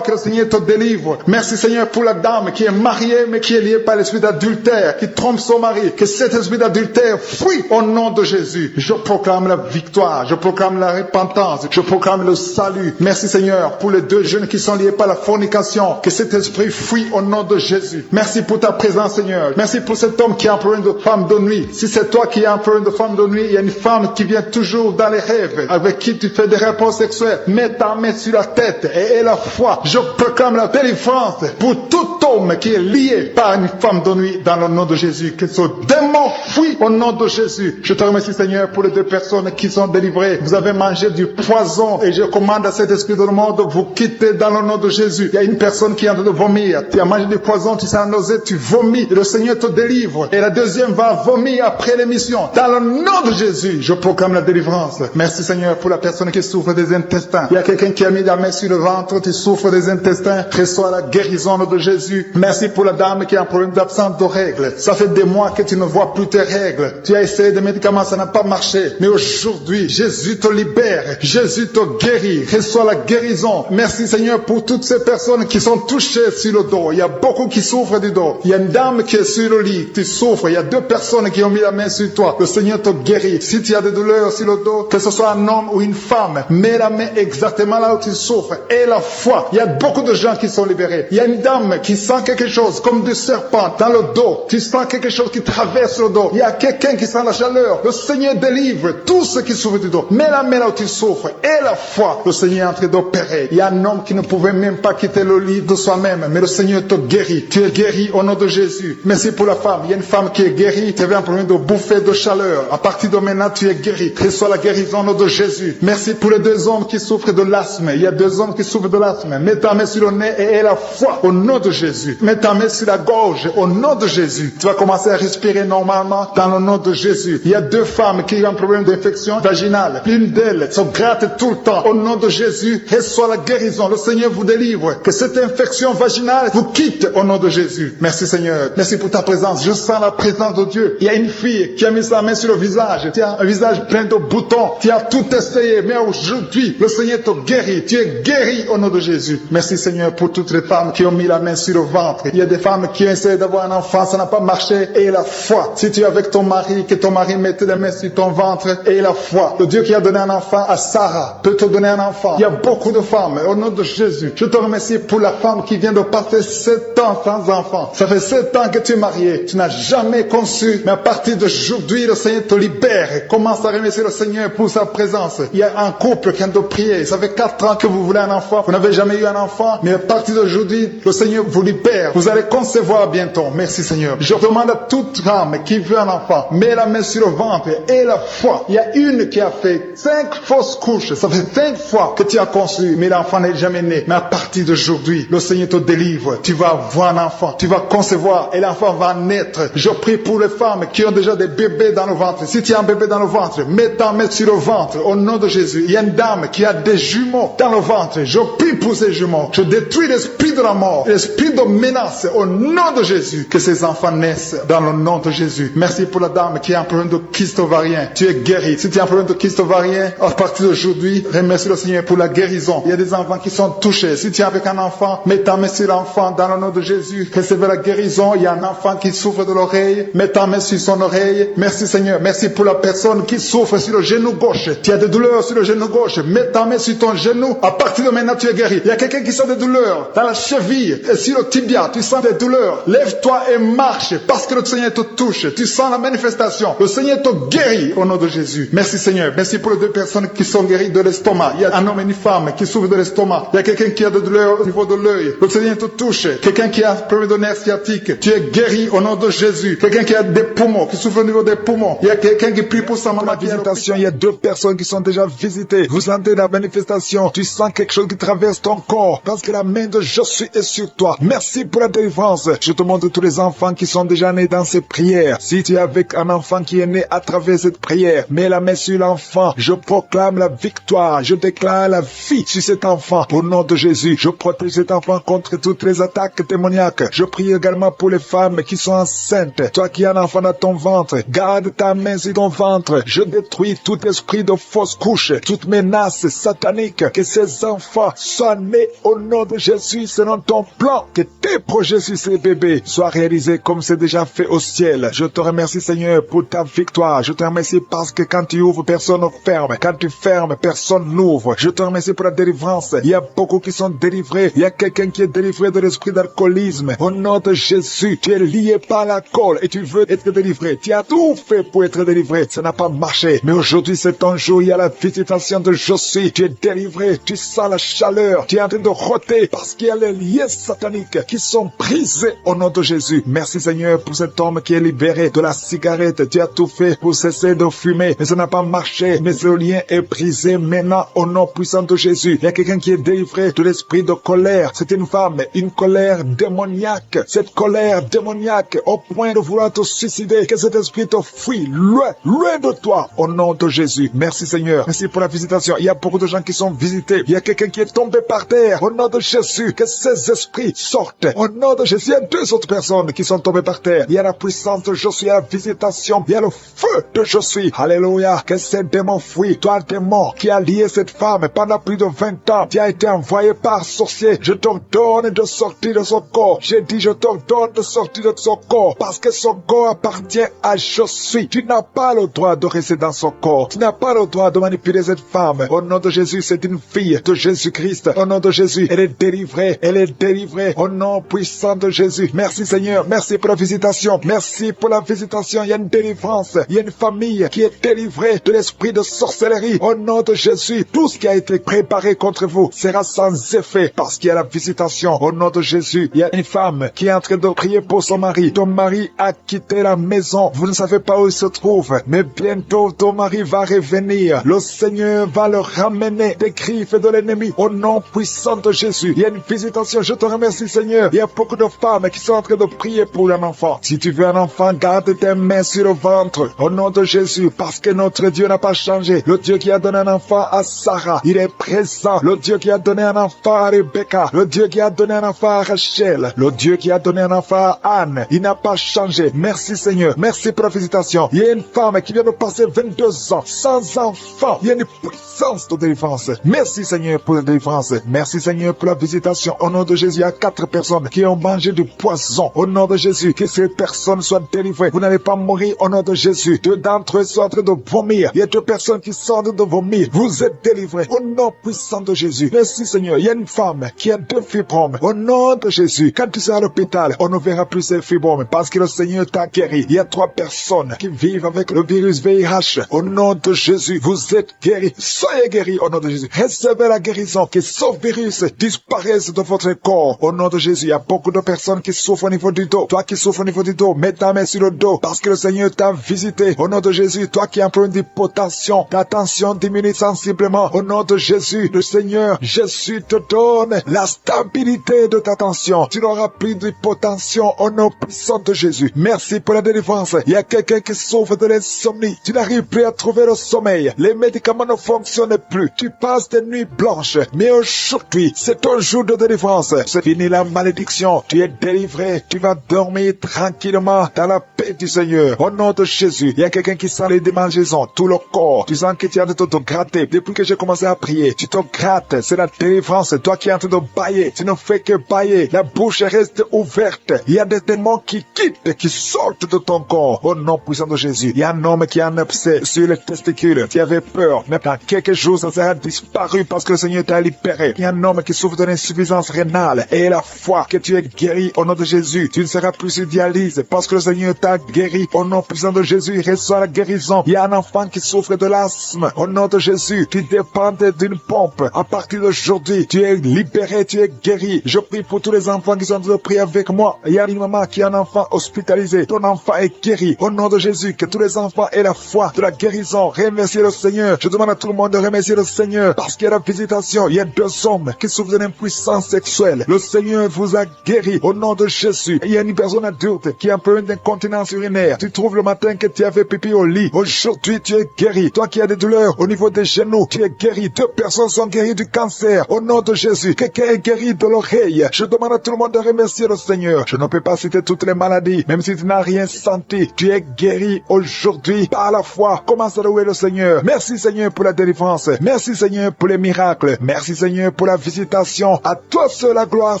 Speaker 2: que le Seigneur te délivre. Merci Seigneur pour la dame qui est mariée mais qui est liée par l'esprit d'adultère, qui trompe son mari. Que cet esprit d'adultère fuit au nom de Jésus. Je proclame la victoire, je proclame la repentance, je proclame le salut. Merci Seigneur pour les 2 jeunes qui sont liés par la fornication. Que cet esprit fuit au nom de Jésus. Merci pour ta présence Seigneur. Merci pour cet homme qui a un problème de femme de nuit. Si c'est toi qui as un problème de femme de nuit, il y a une femme qui vient toujours dans les rêves, avec qui tu fais des rapports sexuels. Mets ta main sur la tête et aie la foi. Je proclame la délivrance pour tout homme qui est lié par une femme de nuit dans le nom de Jésus. Que ce démon fuit au nom de Jésus. Je te remercie Seigneur pour les 2 personnes qui sont délivrées. Vous avez mangé du poison et je commande à cet esprit de le monde de vous quitter dans le nom de Jésus. Il y a une personne qui est en train de vomir. Tu as mangé du poison, tu sens nausée, tu vomis et le Seigneur te délivre. Et la deuxième va vomir après l'émission. Dans le nom de Jésus, je proclame la délivrance. Merci Seigneur pour la personne qui souffre des intestins. Il y a quelqu'un qui a mis la main sur le ventre, tu souffres des intestins. Reçois la guérison de Jésus. Merci pour la dame qui a un problème d'absence de règles. Ça fait des mois que tu ne vois plus tes règles. Tu as essayé des médicaments, ça n'a pas marché. Mais aujourd'hui, Jésus te libère. Jésus te guérit. Reçois la guérison. Merci Seigneur pour toutes ces personnes qui sont touchées sur le dos. Il y a beaucoup qui souffrent du dos. Il y a une dame qui est sur le lit. Tu souffres. Il y a 2 personnes qui ont mis la main sur toi. Le Seigneur te guérit. Si tu as des douleurs sur le dos, que ce soit un homme ou une femme, mets la main exactement là où tu souffres. Et la foi. Il y a beaucoup de gens qui sont libérés. Il y a une dame qui sent quelque chose comme du serpent dans le dos. Tu sens quelque chose qui traverse le dos. Il y a quelqu'un qui sent la chaleur. Le Seigneur délivre tous ceux qui souffrent du dos. Mets la main là où tu souffres. Et la foi. Le Seigneur est en train d'opérer. Il y a un homme qui ne pouvait même pas quitter le lit de soi-même. Mais le Seigneur te guérit. Tu es guéri au nom de Jésus. Merci pour la femme. Il y a une femme qui est guérie. Tu avais un problème de bouffée de chaleur. À partir de maintenant, tu es guéri. Reçois la guérison au nom de Jésus. Merci pour les 2 hommes qui souffrent de l'asthme. Il y a 2 hommes qui souffrent de l'asthme. Mets ta main sur le nez et aie la foi au nom de Jésus. Mets ta main sur la gorge au nom de Jésus. Tu vas commencer à respirer normalement. dans le nom de Jésus. Il y a 2 femmes qui ont un problème d'infection vaginale. L'une d'elles se gratte tout le temps. Au nom de Jésus, reçoit la guérison. Le Seigneur vous délivre. Que cette infection vaginale vous quitte au nom de Jésus. Merci Seigneur. Merci pour ta présence. Je sens la présence de Dieu. Il y a une fille qui a mis sa main sur le visage. Tu as un visage plein de boutons. Tu as tout essayé. Mais aujourd'hui, le Seigneur te guérit. Tu es guéri au nom de Jésus. Merci Seigneur pour toutes les femmes qui ont mis la main sur le ventre. Il y a des femmes qui ont essayé d'avoir un enfant. Ça n'a pas marché. Et la foi. Si tu es avec ton mari, que ton mari mette les mains sur ton ventre. Et la foi. Le Dieu qui a donné un enfant à Sarah peut te donner un enfant. Il y a beaucoup de femmes. Au nom de Jésus, je te remercie pour la femme qui vient de passer 7 ans sans enfant. Ça fait 7 ans que tu es marié. Tu n'as jamais conçu. Mais à partir d'aujourd'hui, le Seigneur te libère. Commence à remercier le Seigneur pour sa présence. Il y a un couple qui vient de prier. Ça fait 4 ans que vous voulez un enfant. Vous n'avez jamais eu un enfant. Mais à partir d'aujourd'hui, le Seigneur vous libère. Vous allez concevoir bientôt. Merci Seigneur. Je demande à toute femme qui veut un enfant, mets la main sur le ventre et la foi. Il y a une qui a fait 5 fausses couches. Ça fait 5 fois que tu as conçu, mais l'enfant n'est jamais né. Mais à partir d'aujourd'hui, le Seigneur te délivre. Tu vas avoir un enfant. Tu vas concevoir et l'enfant va naître. Je prie pour les femmes qui ont déjà des bébés dans le ventre. Si tu as un bébé dans le ventre, mets ta main sur le ventre au nom de Jésus. Il y a une dame qui a des jumeaux dans le ventre. Je prie pour ces jumeaux. Je détruis l'esprit de la mort, l'esprit de menace au nom de Jésus. Que ces enfants naissent dans le nom de Jésus. Merci pour la dame qui a un problème de kyste ovarien. Tu es guéri. Si tu as un problème de kyste ovarien, à partir d'aujourd'hui, remercie le Seigneur pour la guérison. Il y a des enfants qui sont touchés. Si tu es avec un enfant, mets ta main sur l'enfant dans le nom de Jésus. Recevez la guérison. Il y a un enfant qui souffre de l'oreille. Mets ta main sur son oreille. Merci Seigneur. Merci pour la personne qui souffre sur le genou gauche. Tu as des douleurs sur le genou gauche. Mets ta main sur ton genou. À partir de maintenant, tu es guéri. Il y a quelqu'un qui sent des douleurs dans la cheville et sur le tibia. Tu sens des douleurs. Lève-toi et marche parce que le Seigneur te touche. Tu sens la manifestation. Le Seigneur te guérit au nom de Jésus. Merci Seigneur. Merci pour les 2 personnes qui sont guéries de l'estomac. Il y a un homme et une femme qui souffrent de l'estomac. Il y a quelqu'un qui a des douleurs au niveau de l'œil. Le Seigneur te touche. Quelqu'un qui a un problème de nerf sciatique. Tu es guéri au nom de Jésus. Quelqu'un qui a des poumons, qui souffre au niveau des poumons. Il y a quelqu'un qui prie pour sa maman. La visitation, il y a 2 personnes qui sont déjà visitées. Vous sentez la manifestation. Tu sens quelque chose qui traverse ton corps parce que la main de Jésus est sur toi. Merci pour la délivrance. Je te montre tous les enfants qui sont déjà nés dans ces prières. Si tu es avec un enfant qui est né à travers cette prière, mets la main sur l'enfant. Je proclame la victoire. Je déclare la vie sur cet enfant. Au nom de Jésus, je protège cet enfant contre toutes les attaques démoniaques. Je prie également pour les femmes qui sont enceintes. Toi qui as un enfant dans ton ventre, garde ta main sur ton ventre. Je détruis tout esprit de fausse couche, toute menace satanique. Que ces enfants soient nés au nom de Jésus selon ton plan. Que tes projets sur ces bébés soient réalisés comme c'est déjà fait au ciel. Je te remercie Seigneur pour ta victoire. Je te remercie parce que quand tu ouvres, personne ne ferme. Quand tu fermes, personne n'ouvre. Je te remercie pour la délivrance. Il y a beaucoup qui sont délivrés. Il y a quelqu'un qui est délivré de l'esprit d'alcoolisme. Au nom de Jésus, tu es lié par l'alcool et tu veux être délivré. Tu as tout fait pour être délivré. Ça n'a pas marché. Mais aujourd'hui, c'est ton jour. Il y a la visitation de Jésus. Tu es délivré. Tu sens la chaleur. Tu es en train de roter parce qu'il y a les liens sataniques qui sont brisés au nom de Jésus. Merci Seigneur pour cet homme qui est libéré de la cigarette. Tu as tout fait pour cesser de fumer. Mais ça n'a pas marché. Mais ce lien est brisé maintenant au nom puissant de Jésus. Il y a quelqu'un qui est délivré de l'esprit de colère. C'est une femme, une colère démoniaque. Cette colère démoniaque au point de vouloir te suicider. Que cet esprit te fuit loin, loin de toi au nom de Jésus. Merci Seigneur. Merci pour la visitation. Il y a beaucoup de gens qui sont visités. Il y a quelqu'un qui est tombé par terre. Au nom de Jésus, que ces esprits sortent. Au nom de Jésus, il y a 2 autres personnes qui sont tombées par terre. Il y a la puissance de Jésus, il y a la visitation. Il y a le feu de Jésus. Alléluia. Que ces démons fuient. Toi, démon qui a lié cette femme pendant plus de 20 ans, qui a été envoyé par sorcier. Je t'ordonne de sortir de son corps. J'ai dit, je t'ordonne de sortir de son corps parce que son corps appartient à Jésus. Tu n'as pas le droit de rester dans son corps. Tu n'as pas le droit de manipuler cette femme. Au nom de Jésus, c'est une fille de Jésus-Christ. Au nom de Jésus, elle est délivrée. Elle est délivrée. Au nom puissant de Jésus. Merci Seigneur. Merci pour la visitation. Merci pour la visitation. Il y a une délivrance. Il y a une famille qui est délivrée de l'esprit de sorcellerie. Au nom de Jésus, tout ce qui a été préparé contre vous sera sans effet parce qu'il y a la visitation. Au nom de Jésus, il y a une femme qui est en train de prier pour son mari. Ton mari a quitté la maison. Vous ne savez pas où il se trouve. Mais bientôt, ton mari va revenir. Le Seigneur va le ramener des griffes de l'ennemi. Au nom puissant de Jésus, il y a une visitation. Je te remercie Seigneur. Il y a beaucoup de femmes qui sont en train de prier pour un enfant. Si tu veux un enfant, garde tes mains sur le ventre. Au nom de Jésus, parce que notre Dieu n'a pas changé. Le Dieu qui a donné un enfant à Sarah, il est présent. Le Dieu qui a donné un enfant à Rebecca, le Dieu qui a donné un enfant à Rachel, le Dieu qui a donné un enfant à Anne, il n'a pas changé. Merci Seigneur, merci pour la visitation. Il y a une femme qui vient de passer 22 ans sans enfant. Il y a une puissance de délivrance. Merci Seigneur pour la délivrance. Merci Seigneur pour la visitation. Au nom de Jésus, il y a 4 personnes qui ont mangé du poison. Au nom de Jésus, que ces personnes soient délivrées. Vous n'allez pas mourir au nom de Jésus. 2 d'entre eux sont en train de vomir. Il y a 2 personnes qui sont en train de vomir. Vous êtes délivrés au nom puissant de Jésus. Merci Seigneur. Il y a une femme qui a 2 fibromes. Au nom de Jésus, quand tu seras à l'hôpital, on ne verra plus ces fibromes parce que le Seigneur t'a guéri. Il y a 3 personnes qui vivent avec le virus VIH. Au nom de Jésus, vous êtes guéris. Soyez guéris au nom de Jésus. Recevez la guérison, que ce virus disparaisse de votre corps. Au nom de Jésus, il y a beaucoup de personnes qui souffrent au niveau du dos. Toi qui souffres au niveau du dos, mets ta main sur le dos parce que le Seigneur t'a visité. Au nom de Jésus, toi qui as un problème d'hypotension, ta tension diminue sensiblement. Au nom de Jésus, le Seigneur, Jésus te donne la stabilité de ta tension. Tu n'auras plus d'hypotension au nom puissant de Jésus. Merci pour la délivrance. Il y a quelqu'un qui souffre de l'insomnie. Tu n'arrives plus à trouver le sommeil. Les médicaments ne fonctionnent plus. Tu passes des nuits blanches. Mais aujourd'hui, c'est ton jour de délivrance. C'est fini la malédiction. Tu es délivré. Tu vas dormir tranquillement dans la paix du Seigneur. Au nom de Jésus, il y a quelqu'un qui sent les démangeaisons, tout le corps. Tu sens que tu es en train de te gratter. Depuis que j'ai commencé à prier, tu te grattes. C'est la délivrance. Toi qui es en train de bailler, tu ne fais que bailler. La bouche reste ouverte. Il y a des démons qui quittent, qui sortent de ton corps. Au nom puissant de Jésus, il y a un homme qui a un abcès sur les testicules. Tu avais peur. Mais dans quelques jours, ça sera disparu parce que le Seigneur t'a libéré. Il y a un homme qui souffre d'une insuffisance rénale. Et la foi que tu es guéri au nom de Jésus. Tu ne seras plus sur dialyse parce que le Seigneur t'a guéri. Au nom puissant de Jésus, reçois la guérison. Il y a un enfant qui souffre de l'asthme. Au nom de Jésus, tu dépends d'une pompe. À partir d'aujourd'hui, tu es libéré, tu es guéri. Je prie pour tous les enfants qui sont en train de prier avec moi. Il y a une maman qui a un enfant hospitalisé. Ton enfant est guéri. Au nom de Jésus, que tous les enfants aient la foi de la guérison. Remerciez le Seigneur. Je demande à tout le monde de remercier le Seigneur parce qu'il y a la visitation. Il y a 2 hommes qui souffrent d'une impuissance sexuelle. Le Seigneur vous a guéri au nom de Jésus. Il y a une personne adulte qui a un problème d'incontinence urinaire. Tu trouves le matin que tu avais pipi au lit. Aujourd'hui, tu es guéri. Toi qui as des douleurs au niveau des genoux, tu es guéri. 2 personnes sont guéries du cancer. Au nom de Jésus, quelqu'un est guéri de l'oreille. Je demande à tout le monde de remercier le Seigneur. Je ne peux pas citer toutes les maladies, même si tu n'as rien senti. Tu es guéri aujourd'hui par la foi. Commence à louer le Seigneur. Merci Seigneur pour la délivrance. Merci Seigneur pour les miracles. Merci Seigneur pour la visitation. À toi seul la gloire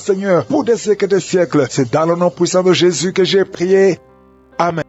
Speaker 2: Seigneur pour des siècles et des siècles. C'est dans le nom puissant de Jésus que j'ai prié. Amen.